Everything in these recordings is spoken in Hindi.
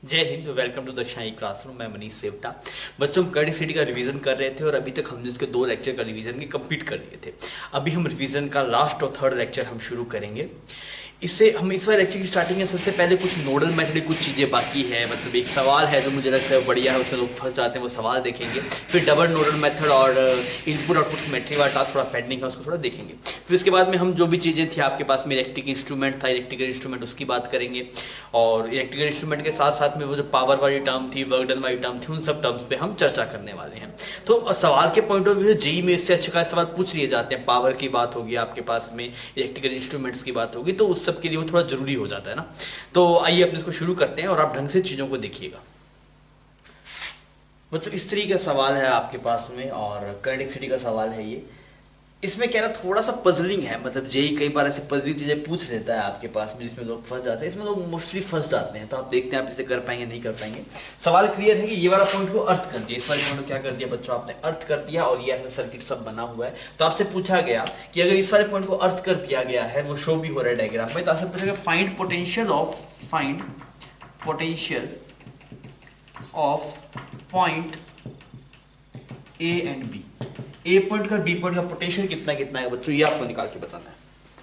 जय हिंद। Welcome to Dakshai classroom. मैं मनीष सेवटा। बच्चों हम करंट सिटी का रिवीजन कर रहे थे और अभी तक हमने उसके 2 लेक्चर का रिवीजन के कंप्लीट कर लिए थे। अभी हम रिवीजन का लास्ट और थर्ड लेक्चर हम शुरू करेंगे। इससे हम इस बार लेक्चर की स्टार्टिंग में सबसे पहले कुछ नोडल मेथड कुछ चीज़ें बाकी है, मतलब एक सवाल है जो मुझे लगता है बढ़िया है, उससे लोग फंस जाते हैं, वो सवाल देखेंगे। फिर डबल नोडल मेथड और इनपुट आउटपुट सिमेट्री वाला टास्क थोड़ा पेंडिंग है, उसको थोड़ा देखेंगे। फिर उसके बाद में हम जो भी चीज़ें थी आपके पास में, इलेक्ट्रिक इंस्ट्रूमेंट था, इलेक्ट्रिकल इंस्ट्रूमेंट उसकी बात करेंगे। और इलेक्ट्रिकल इंस्ट्रूमेंट के साथ साथ में वो जो पावर वाली टर्म थी, वर्क डन वाली टर्म थी, उन सब टर्म्स पे हम चर्चा करने वाले हैं। तो सवाल के पॉइंट ऑफ व्यू से जेई में इससे अच्छे खासे सवाल पूछ लिए जाते हैं। पावर की बात होगी आपके पास में, इलेक्ट्रिकल इंस्ट्रूमेंट्स की बात होगी, तो उस सब के लिए वो थोड़ा जरूरी हो जाता है ना। तो आइए अपने इसको शुरू करते हैं और आप ढंग से चीज़ों को देखिएगा। बच्चों इस तरीके का सवाल है आपके पास में और करंट सिटी का सवाल है ये। इसमें क्या ना थोड़ा सा पजलिंग है, मतलब जेई कई बार ऐसे पजलिंग चीज़ें पूछ लेता है आपके पास में, जिसमें लोग फंस जाते हैं। इसमें लोग मोस्टली फंस जाते हैं, तो आप देखते हैं आप इसे कर पाएंगे नहीं कर पाएंगे। सवाल क्लियर है कि ये वाला पॉइंट को अर्थ कर दिया, इस वाले पॉइंट को क्या कर दिया बच्चों, आपने अर्थ कर दिया और ये ऐसा सर्किट सब बना हुआ है। तो आपसे पूछा गया कि अगर इस वाले पॉइंट को अर्थ कर दिया गया है, वो शो भी हो रहा है डायग्राम में, तो आपसे पूछा गया find potential of point A and B. A point का बी पॉइंट का पोटेंशियल कितना कितना है बच्चों, ये आपको निकाल के बताना है।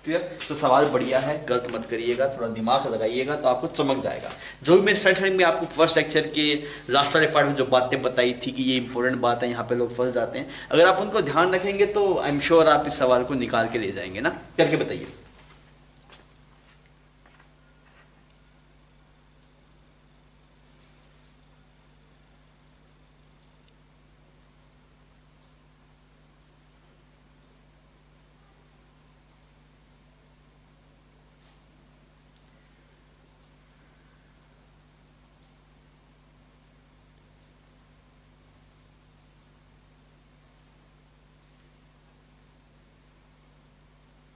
क्लियर? तो सवाल बढ़िया है, गलत मत करिएगा, थोड़ा दिमाग लगाइएगा तो आपको चमक जाएगा। जो भी मेरे स्टार्टिंग में आपको फर्स्ट लेक्चर के लास्ट वाले पार्ट में जो बातें बताई थी कि ये इंपॉर्टेंट बात है, यहाँ पे लोग फंस जाते हैं, अगर आप उनको ध्यान रखेंगे तो आई एम श्योर आप इस सवाल को निकाल के ले जाएंगे ना। करके बताइए।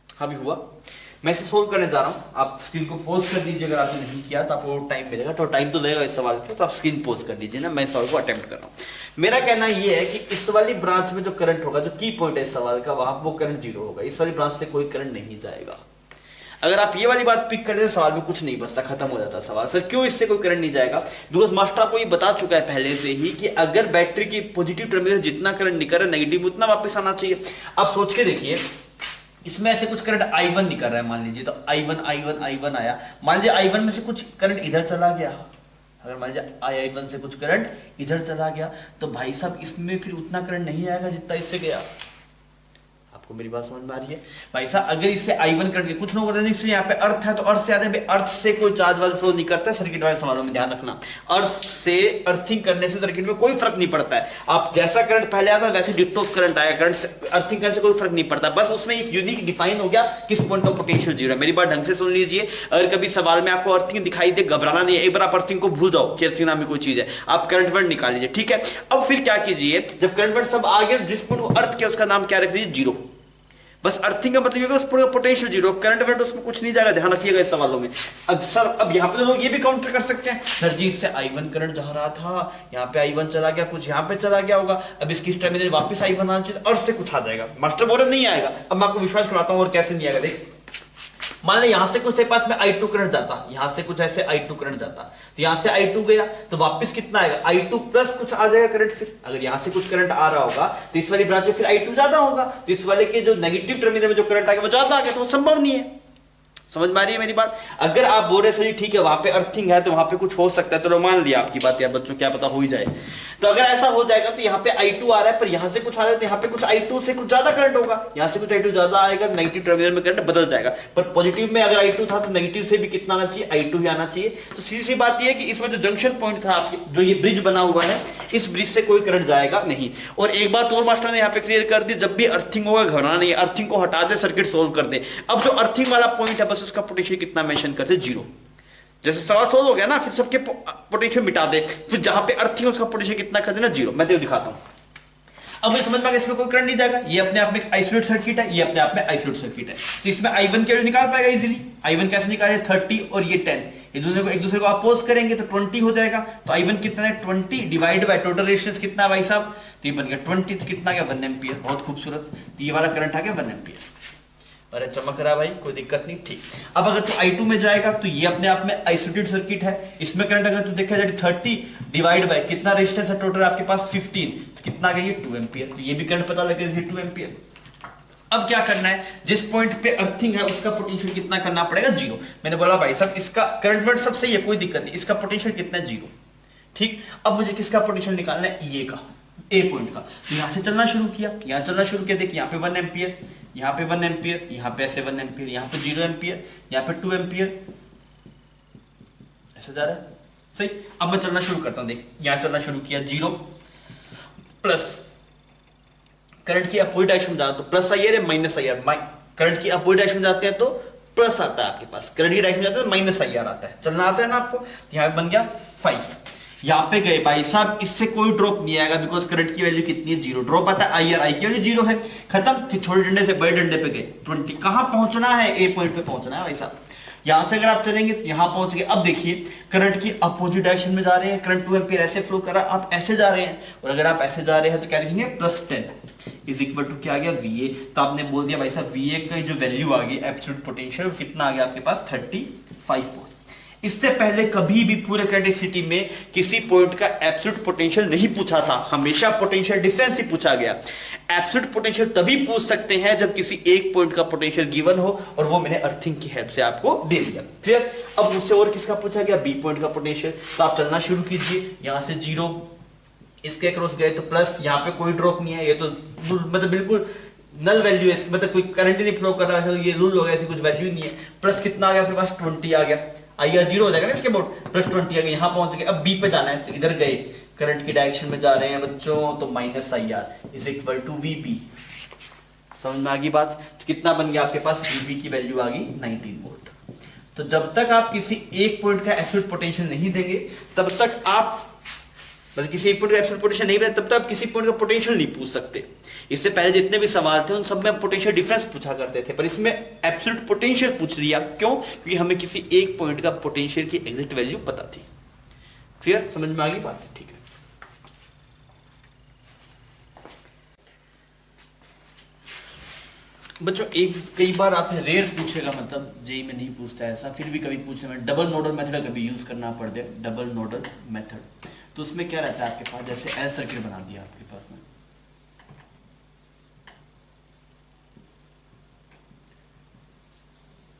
हाँ भी हुआ। मैं इसे सोल्व करने जा रहा हूँ, आप स्क्रीन को पोज कर दीजिए। अगर आपने नहीं किया तो आपको टाइम मिलेगा, तो टाइम तो लगेगा इस सवाल के, तो आप स्क्रीन पोज कर दीजिए ना। मैं सवाल को अटेम्प्ट कर रहा हूँ। मेरा कहना ये है कि इस वाली ब्रांच में जो करंट होगा, जो की पॉइंट है इस सवाल का, वहां वो करंट 0 होगा। इस वाली ब्रांच से कोई करंट नहीं जाएगा। अगर आप ये वाली बात पिक करते हैं, सवाल में कुछ नहीं बचता, खत्म हो जाता सवाल। सर क्यों इससे कोई करंट नहीं जाएगा? बिकॉज मास्टर आपको ये बता चुका है पहले से ही कि अगर बैटरी की पॉजिटिव टर्मिनल जितना करंट निकल रहा है, नेगेटिव उतना वापस आना चाहिए। आप सोच के देखिए, इसमें ऐसे कुछ करंट I1 निकल रहा है मान लीजिए, तो I1 आया। मान लीजिए I1 में से कुछ करंट इधर चला गया, अगर मान लीजिए I1 से कुछ करंट इधर चला गया, तो भाई साहब इसमें फिर उतना करंट नहीं आएगा जितना इससे गया। आपको मेरी बात समझ में आ रही है भाई साहब? अगर इससे I1 करंट के कुछ लोग कहते हैं यहाँ पे अर्थ है, तो अर्थ से आते हैं, अर्थ से कोई चार्ज वार्ज फ्लो नहीं करता है। सर्किट वाले सवालों में ध्यान रखना, अर्थ से अर्थिंग करने से सर्किट में कोई फर्क नहीं पड़ता है। आप जैसा करंट पहले आता है वैसे डिट्टो करंट आया, करंट से अर्थिंग करने से कोई फर्क नहीं पड़ता। बस उसमें एक यूनिक डिफाइन हो गया किस पॉइंट का पोटेंशियल 0 है। मेरी बात ढंग से सुन लीजिए। अगर कभी सवाल में आपको अर्थिंग दिखाई दे, घबराना नहीं है। एक बार आप अर्थिंग को भूल जाओ कि अर्थिंग नाम की कोई चीज है, आप करंट वर्ड निकाल लीजिए, ठीक है? अब फिर क्या कीजिए, जब करंट वर्ड सब आ गए, जिस पॉइंट को अर्थ किया उसका नाम क्या रख दीजिए? 0। बस अर्थिंग का मतलब उस पोटेंशियल 0, करंट वर्ड उसमें कुछ नहीं जाएगा। ध्यान रखिएगा इस सवालों में। अब सर, अब यहाँ पे तो लोग ये भी काउंटर कर सकते हैं, सर जी इससे I1 करंट जा रहा था, यहाँ पे I1 चला गया, कुछ यहाँ पे चला गया होगा, अब इसकी टर्मिनल वापस I1 आना चाहिए, और से कुछ आ जाएगा। मास्टर बोल रहे नहीं आएगा। अब मैं आपको विश्वास कराता हूँ और कैसे नहीं आएगा। देख, मान लो यहां से कुछ तेरे पास में I2 करंट जाता, यहां से कुछ ऐसे I2 करंट जाता, तो यहां से I2 गया तो वापस कितना आएगा? I2 प्लस कुछ आ जाएगा करंट। फिर अगर यहां से कुछ करंट आ रहा होगा तो इस वाली ब्रांच में फिर I2 ज्यादा होगा, तो इस वाले के जो नेगेटिव टर्मिनल में जो करंट आ गया वो ज्यादा आ गया, तो वो संभव नहीं है। समझ में आ रही है मेरी बात? अगर आप बोल रहे सर ठीक है वहां पे अर्थिंग है तो वहां पे कुछ हो सकता है, चलो मान लिया आपकी बात यार बच्चों, क्या पता हो ही जाए। तो अगर ऐसा हो जाएगा तो यहाँ पे I2 आ रहा है, पर यहाँ से कुछ आ रहा है, तो यहाँ पे कुछ I2 से कुछ ज्यादा करंट होगा, यहाँ से कुछ I2 ज्यादा आएगा, नेगेटिव टर्मिनल में करंट बदल जाएगा। पर पॉजिटिव में अगर I2 था तो नेगेटिव से भी कितना आना चाहिए? I2 ही आना चाहिए। तो सीधी सी बात यह है कि इसमें जो जंक्शन पॉइंट था आपके, जो ये ब्रिज बना हुआ है, इस ब्रिज से कोई करंट जाएगा नहीं। और एक बात और मास्टर ने यहाँ पे क्लियर कर दी, जब भी अर्थिंग होगा घबराना नहीं है, अर्थिंग को हटा दे, सर्किट सोल्व कर दे। अब जो अर्थिंग वाला पॉइंट है बस उसका पोटेंशियल कितना मेंशन करते? 0। जैसे सवाल सोल्व हो गया ना, फिर सबके पोटेंशियल मिटा दे, फिर जहां पे अर्थिंग है उसका पोटेंशियल कितना कर देना? 0। मैं तो दिखाता हूं। अब मुझे समझ में आ गया इसमें कोई करंट नहीं जाएगा। ये अपने आप में एक आइसोलेट सर्किट है, ये अपने आप में आइसोलेट सर्किट है, तो इसमें I1 के निकाल पाएगा इजीली। I1 कैसे निकाले? 30 और ये 10, ये दोनों को एक दूसरे को अपोज करेंगे तो 20 हो जाएगा। तो I1 कितना है? 20 डिवाइड बाय टोटल रेजिस्टेंस कितना है भाई साहब? तो ये बन गया 20, तो कितना गया? 1 एम्पियर। बहुत खूबसूरत। तो ये वाला करंट आ गया 1 एम्पियर। अरे चमक रहा है भाई, कोई दिक्कत नहीं, ठीक। अब अगर तू I2 में जाएगा तो ये अपने आप में आइसोलेटेड सर्किट है, इसमें करंट अगर तू देखा जाए 30 डिवाइड बाय कितना रेजिस्टेंस है टोटल आपके पास 15, तो कितना आ गया ये 2 एम्पियर, तो ये भी करंट पता लगे 2 एम्पियर। अब क्या करना है, जिस पॉइंट पे अर्थिंग है उसका पोटेंशियल कितना करना पड़ेगा, 0। मैंने बोला भाई साहब इसका करंट वर्ड सब सही है, कोई दिक्कत नहीं, इसका पोटेंशियल कितना है 0, ठीक। अब मुझे किसका पोटेंशियल निकालना है, ये का, ए पॉइंट का। तो यहां से चलना शुरू किया, यहां चलना शुरू किया, देखिए यहाँ पे 1 एम्पियर, यहाँ पे 1 एम्पियर, यहाँ पे ऐसे 1 एम्पियर, यहाँ पे 0 एम्पियर, यहाँ पे 2 एम्पियर, ऐसा जा रहा है, सही। अब मैं चलना शुरू करता हूं, देख यहां चलना शुरू किया 0 प्लस, करंट की अपोजिट डायरेक्शन में जाता तो plus I are, minus I are, current की अपोजिट डायरेक्शन में जाते हैं तो प्लस आता है आपके पास, करंट की डायरेक्शन में जाते हैं तो माइनस आई आर आता है, चलना आता है ना आपको। यहाँ पे बन गया 5, यहाँ पे गए भाई साहब, इससे कोई ड्रॉप नहीं आएगा बिकॉज करंट की वैल्यू कितनी है 0, ड्रॉप आता है आई आर, आई की वैल्यू 0 है, खत्म। फिर छोटे डंडे से बड़े डंडे पे गए 20, कहां पहुंचना है, ए पॉइंट पे पहुंचना है भाई साहब। यहां से अगर आप चलेंगे तो यहां पहुंच गए। अब देखिए करंट की अपोजिट डायरेक्शन में जा रहे हैं, करंट 2 एम्पीयर ऐसे फ्लो कर रहा है, आप ऐसे जा रहे हैं, और अगर आप ऐसे जा रहे हैं तो क्या लिखेंगे, +10 इज इक्वल टू क्या आ गया, VA। तो आपने बोल दिया भाई साहब VA का जो वैल्यू आ गई एब्सोल्यूट पोटेंशियल, कितना आ गया आपके पास 35 वोल्ट। इससे पहले कभी भी पूरे कैरेक्टरिस्टिक में किसी पॉइंट का एब्सोल्यूट पोटेंशियल नहीं पूछा था, हमेशा पोटेंशियल डिफरेंस ही पूछा गया। एब्सोल्यूट पोटेंशियल तभी पूछ सकते हैं जब किसी एक पॉइंट का पोटेंशियल गिवन हो, और वो मैंने अर्थिंग की हेल्प से आपको दे दिया, क्लियर। अब मुझसे और किसका पूछा गया, बी पॉइंट का पोटेंशियल। तो आप चलना शुरू कीजिए, यहां से 0, इसके क्रॉस गए तो प्लस, यहाँ पे कोई ड्रॉप नहीं है, ये तो मतलब बिल्कुल नल वैल्यू है, मतलब कोई करंट नहीं फ्लो कर रहा है, ये रूल हो गया, ऐसी कुछ वैल्यू नहीं है। प्लस कितना आ गया आपके पास, 20 आ गया, आई आर 0 हो जाएगा ना इसके बाद, +20 आ गया, यहाँ पहुंच गए। अब बी पे जाना है तो इधर गए, करंट की डायरेक्शन में जा रहे हैं बच्चों, तो minus I R is equal to VB। समझ में आ गई बात। तो कितना बन गया आपके पास, VB की वैल्यू आ गई 19 वोल्ट। तो जब तक आप किसी एक पॉइंट का एब्सोल्यूट पोटेंशियल नहीं देंगे, तब तक आप मतलब किसी एक पॉइंट का एब्सोल्यूट पोटेंशियल नहीं तब तक आप किसी पॉइंट का पोटेंशियल नहीं पूछ सकते। इससे पहले जितने भी सवाल थे उन सब में पोटेंशियल डिफरेंस पूछा करते थे, पर इसमें एब्सोल्यूट पोटेंशियल पूछ लिया। क्यों? क्योंकि हमें किसी एक पॉइंट का पोटेंशियल की एग्जैक्ट वैल्यू पता थी। क्लियर, समझ में आ गई बात? ठीक है। बच्चों एक कई बार आपसे रेयर पूछेगा, मतलब जेई में नहीं पूछता ऐसा, फिर भी कभी पूछने में डबल नोडल मेथड कभी यूज करना पड़ जाए, डबल नोडल मेथड। तो उसमें क्या रहता है आपके पास, जैसे एल सर्किट बना दिया आपके पास में,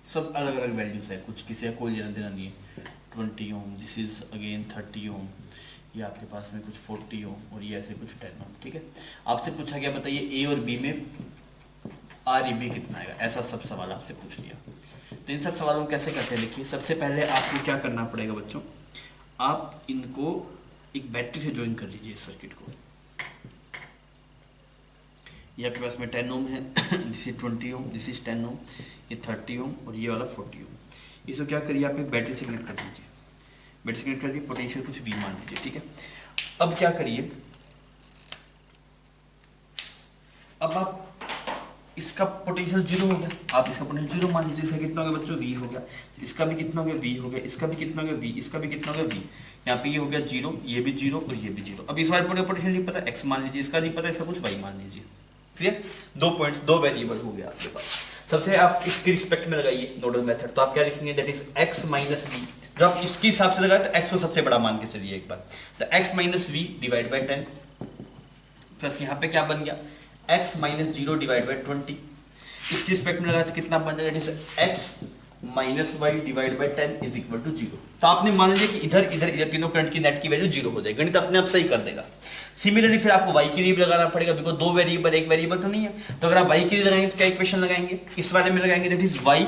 सब अलग अलग वैल्यूज है, कुछ किसी का कोई लेना देना नहीं है। 20 ओम, दिस इज अगेन 30 ओम, ये आपके पास में कुछ 40 ओम, और ये ऐसे कुछ 10 ओम। ठीक है, आपसे पूछा गया बताइए ए और बी में REB कितना आएगा, ऐसा सब सवाल आपसे पूछ लिया। तो इन सब सवालों को कैसे करते हैं, देखिए सबसे पहले आपको क्या करना पड़ेगा बच्चों, आप इनको एक बैटरी से ज्वाइन कर लीजिए इस सर्किट को। ये आपके पास में 10 ओम है, this is 20 ohm, this is 10 ohm, ये 30 ओम और ये वाला 40 ओम। इसको क्या करिए, आप एक बैटरी से कनेक्ट कर दीजिए, बैटरी से कनेक्ट कर दिए, पोटेंशियल कुछ V मान लीजिए। ठीक है, अब क्या करिए, अब आप इसका पोटेंशियल 0 हो गया, आप इसका पोटेंशियल 0 मान लीजिए। इसका कितना हो गया बच्चों, V हो गया, इसका भी कितना हो गया, V हो गया, इसका भी कितना हो गया, V, इसका भी कितना हो गया, V। यहाँ पे ये हो गया 0, ये भी 0 और ये भी 0। अब इस वाले पोटेंशियल नहीं पता, x मान लीजिए, इसका नहीं पता, इसका कुछ y मान लीजिए। क्लियर, 2 पॉइंट्स, 2 वेरिएबल हो गया आपके पास। सबसे आप इसके रिस्पेक्ट में लगाइए नोडल मेथड, तो आप क्या लिखेंगे, that is x minus v। जब आप इसके हिसाब से लगाए तो x को सबसे बड़ा मान के चलिए एक बार, तो x minus v divide by 10 plus यहाँ पे क्या बन गया, x माइनस 0 डिवाइड बाई 20। इसके रिस्पेक्ट में लगाए तो कितना बन जाएगा, that is x minus y divide by 10 is equal to 0। तो आपने मान लिया कि इधर इधर इधर तीनों करंट की नेट की वैल्यू 0 हो जाएगी, गणित अपने आप सही कर देगा। सिमिलरली फिर आपको y के लिए भी लगाना पड़ेगा, बिकॉज 2 वेरिएबल, एक वेरिएबल तो नहीं है। तो अगर आप y के लिए लगाएंगे तो क्या इक्वेशन लगाएंगे, इस वाले में लगाएंगे, that is y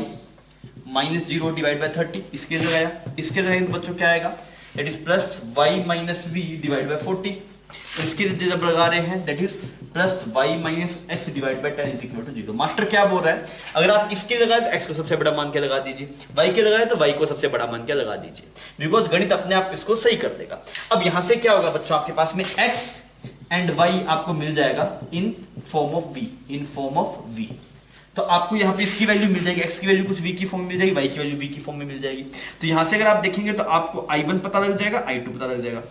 minus 0 divide by 30। इसके लगाया, इसके लगाएंगे तो बच्चों क्या आएगा, that is plus y minus v divide by 40। इसके जब लगा रहे हैं that is plus y minus x divide by 10 is equal to 0। Master क्या बोल रहा है, अगर आप इसके लगाए तो x को सबसे बड़ा मान के लगा दीजिए, y के लगाए तो y को सबसे बड़ा मान के लगा दीजिए, बिकॉज गणित अपने आप इसको सही कर देगा। अब यहां से क्या होगा बच्चों, आपके पास में x एंड y आपको मिल जाएगा इन form of v, in form of v। तो आपको यहाँ पे इसकी वैल्यू मिल जाएगी, x की वैल्यू कुछ v की फॉर्म में मिल जाएगी, y की वैल्यू v की फॉर्म में मिल जाएगी। तो यहां से अगर आप देखेंगे तो आपको I1 पता लग जाएगा, I2 पता लग जाएगा,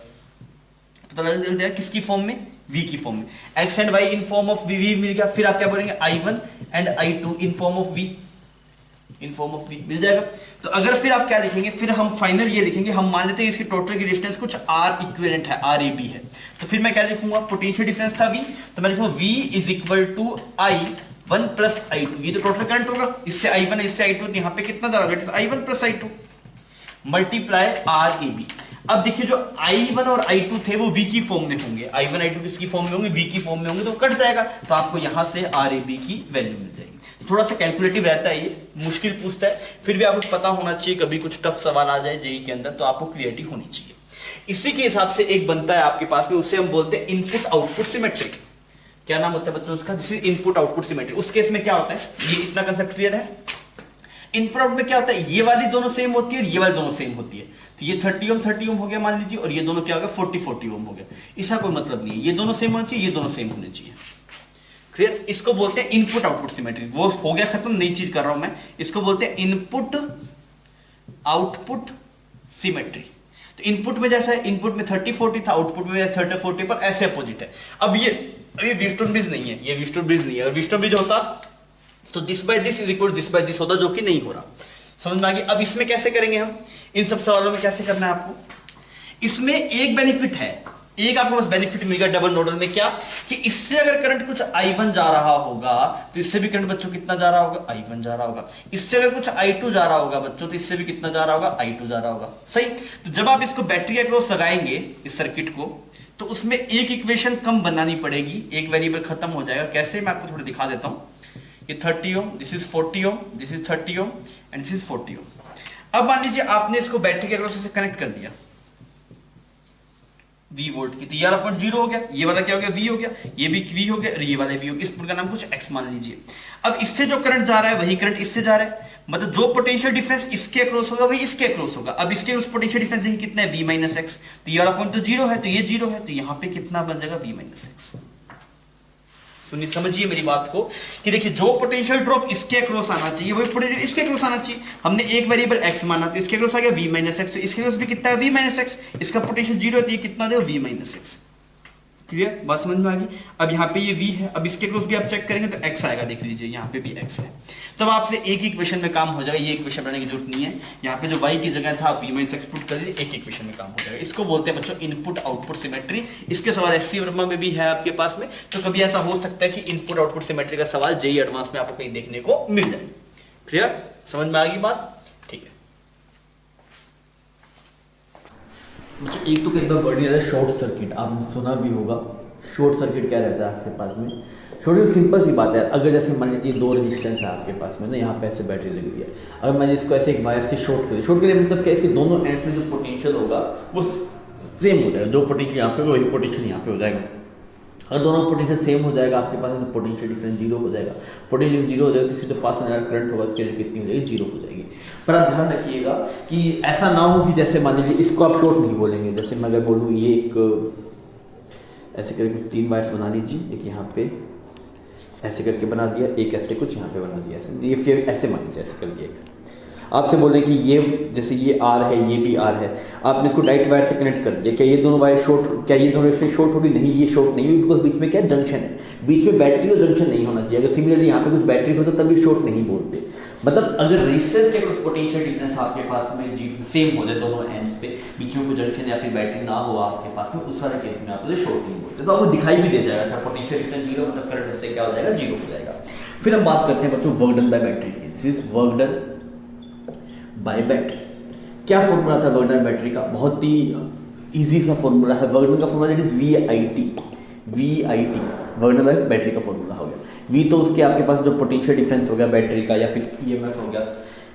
पता लग जाएगा किसकी फॉर्म में, v की फॉर्म में। x and y in form of v मिल गया। फिर आप क्या बोलेंगे, I1 and I2 in form of v, in form of V मिल जाएगा। तो अगर फिर आप क्या लिखेंगे, फिर हम फाइनल ये लिखेंगे, हम मान लेते हैं इसकी टोटल की डिस्टेंस कुछ आर इक्विवेलेंट है, आर ए बी है, तो फिर मैं क्या लिखूंगा, पोटेंशियल डिफरेंस था वी, तो मैं लिखूंगा V is equal to I one plus I two, ये तो टोटल करंट होगा, इससे आई वन इससे आई टू, यहाँ पे कितना जा रहा है, I one plus I two multiply R A B. अब देखिए जो I1 और I2 थे वो V की फॉर्म में होंगे, I1 I2 किसकी फॉर्म में होंगे, V की फॉर्म में होंगे, तो कट जाएगा, तो आपको यहां से RAB की वैल्यू मिल जाएगी। थोड़ा सा कैलकुलेटिव रहता है, ये मुश्किल पूछता है, फिर भी आपको पता होना चाहिए, कभी कुछ टफ सवाल आ जाए जेईई के अंदर तो आपको क्लियरिटी होनी चाहिए। इसी के हिसाब से एक बनता है आपके पास में, उससे हम बोलते हैं इनपुट आउटपुट सिमेट्री। क्या नाम होता है बच्चों उसका, this is input output symmetry. उस केस में क्या होता है, ये इतना कंसेप्ट क्लियर है। इनपुट आउटपुट में क्या होता है, ये वाली दोनों सेम होती है और ये वाली दोनों सेम होती है, तो ये 30 ओम हो गया मान लीजिए, और ये दोनों क्या हो गया 40 ओम हो गया। इसका कोई मतलब नहीं है, ये दोनों सेम होने चाहिए, ये दोनों सेम होने चाहिए। क्लियर, इसको बोलते हैं इनपुट आउटपुट सिमेट्री। वो हो गया खत्म, नई चीज कर रहा हूं मैं, इसको बोलते हैं इनपुट आउटपुट सिमेट्री। तो इनपुट में जैसा इनपुट में 30-40 था, आउटपुट में 30-40 पर ऐसे अपोजिट है। अब ये व्हीटस्टोन ब्रिज नहीं है, ये व्हीटस्टोन ब्रिज नहीं है। अगर व्हीटस्टोन ब्रिज होता तो this by this is equal this by this होता, जो कि नहीं हो रहा। समझ में आ गई। अब इसमें कैसे करेंगे हम, इन सब सवालों में कैसे करना है आपको, इसमें एक बेनिफिट है, एक आपको बस बेनिफिट मिलेगा डबल नोडल में, क्या कि इससे अगर करंट कुछ I1 जा रहा होगा तो इससे भी करंट बच्चों कितना जा रहा होगा, I1 जा रहा होगा। इससे अगर कुछ I2 जा रहा होगा बच्चों तो इससे भी कितना जा रहा होगा, I2 जा रहा होगा। सही। तो जब आप इसको बैटरी के अक्रॉस लगाएंगे इस सर्किट को, तो उसमें एक इक्वेशन कम बनानी पड़ेगी, एक वेरिएबल खत्म हो जाएगा। कैसे, मैं आपको थोड़ा दिखा देता हूं। ये 30 ohm, this is 40 ohm, this is 30 ohm and this is 40 ohm. अब मान लीजिए आपने इसको बैटरी के अक्रॉस से कनेक्ट कर दिया V वोल्ट की, तो ये वाला पॉइंट 0 हो गया, ये वाला क्या हो गया V हो गया, ये भी V हो गया और ये वाला V हो गया। इस पॉइंट का नाम कुछ X मान लीजिए। अब इससे जो करंट जा रहा है वही करंट इससे जा रहा है, मतलब जो पोटेंशियल डिफरेंस इसके अक्रॉस होगा वही इसके अक्रॉस होगा। अब इसके उस पोटेंशियल डिफरेंस देखिए कितना है, V माइनस एक्स, तो ये वाला पॉइंट तो 0 है, तो ये 0 है, तो यहां पे कितना बन जाएगा, V माइनस एक्स। सुनिए, समझिए मेरी बात को कि देखिए जो पोटेंशियल ड्रॉप इसके अक्रॉस आना चाहिए वही पोटेंशियल इसके अक्रॉस आना चाहिए। हमने एक वेरिएबल x माना तो इसके अक्रॉस आ गया v माइनस एक्स, तो इसके अक्रॉस भी कितना है v माइनस एक्स, इसका पोटेंशियल 0 है, ये कितना देगा v माइनस एक्स। क्लियर, बात समझ में आ गई। अब यहाँ पे ये v है, अब इसके क्रॉस भी आप चेक करेंगे तो x आएगा, देख लीजिए यहाँ पे भी x है। तब आपसे एक ही इक्वेशन में काम हो जाएगा, ये इक्वेशन बनाने की जरूरत नहीं है। यहाँ पे जो y की जगह था आप v माइनस एक्स पुट कर दीजिए, एक इक्वेशन में काम हो जाएगा। इसको बोलते हैं बच्चों इनपुट आउटपुट सिमेट्री। इसके सवाल एससी वर्मा में भी है आपके पास में, तो कभी ऐसा हो सकता है कि इनपुट आउटपुट सिमेट्री का सवाल जेईई एडवांस में आपको कहीं देखने को मिल जाए। क्लियर, समझ में आ गई बात, ठीक है। एक तो कई बार बढ़ जाता है शॉर्ट सर्किट, आपने सुना भी होगा। शॉर्ट सर्किट क्या रहता है आपके पास में, शॉर्ट सिंपल सी बात है। अगर जैसे मान लीजिए 2 रेजिस्टेंस है आपके पास में ना, यहाँ पे ऐसे बैटरी लगी हुई है, अगर मैं इसको ऐसे एक वायर से शॉर्ट करें मतलब क्या, इसके दोनों एंड्स में जो पोटेंशियल होगा वो सेम हो जाएगा। जो पोटेंशियल यहाँ पे वही पोटेंशियल यहाँ पे हो जाएगा। अगर दोनों पोटेंशियल सेम हो जाएगा आपके पास में तो पोटेंशियल डिफरेंस 0 हो जाएगा। पोटेंशियल 0 हो जाएगा तो इससे जो पास होने वाला करंट होगा इसके लिए कितनी हो जाएगी, 0 हो जाएगी। पर आप ध्यान रखिएगा कि ऐसा ना हो कि जैसे मान लीजिए इसको आप शॉर्ट नहीं बोलेंगे। जैसे मैं अगर बोलूँ ये एक ऐसे करके 3 वायर्स बना लीजिए, एक यहाँ पे ऐसे करके बना दिया, एक ऐसे कुछ यहाँ पे बना दिया, ऐसे ये फिर ऐसे मान लीजिए ऐसे कर दिया। आपसे बोल रहे हैं कि ये जैसे ये आर है ये भी आर है, आपने इसको डायरेक्ट वायर से कनेक्ट कर दिया। क्या ये दोनों वायर शॉर्ट, क्या ये दोनों इससे शॉर्ट होगी, नहीं ये शॉर्ट नहीं होगी, बिकॉज बीच में क्या जंक्शन है, बीच में बैटरी और जंक्शन नहीं होना चाहिए। अगर सिमिलरली यहाँ पे कुछ बैटरी हो तो तभी शॉर्ट नहीं बोलते। मतलब अगर रेजिस्टेंस के कुछ पोटेंशियल डिफरेंस आपके पास में जी सेम हो जाए दोनों एंड्स पे, बीच में कोई जंक्शन या फिर बैटरी ना हो आपके पास में, उस सारे केस में आप शॉर्ट नहीं बोलते। तो आपको दिखाई भी दे जाएगा अच्छा पोटेंशियल डिफरेंस 0 मतलब करंट से क्या हो जाएगा, 0 हो जाएगा। फिर हम बात करते हैं बच्चों वर्क डन बाय बैटरी की। This is work done by battery. क्या फॉर्मूला था वर्क डन बैटरी का, बहुत ही इजी सा फॉर्मूला है। वर्क डन का formula that is VIT, work done by battery का फॉर्मूला हो गया। V तो उसके आपके पास जो पोटेंशियल डिफरेंस हो गया बैटरी का, या फिर EMF हो गया।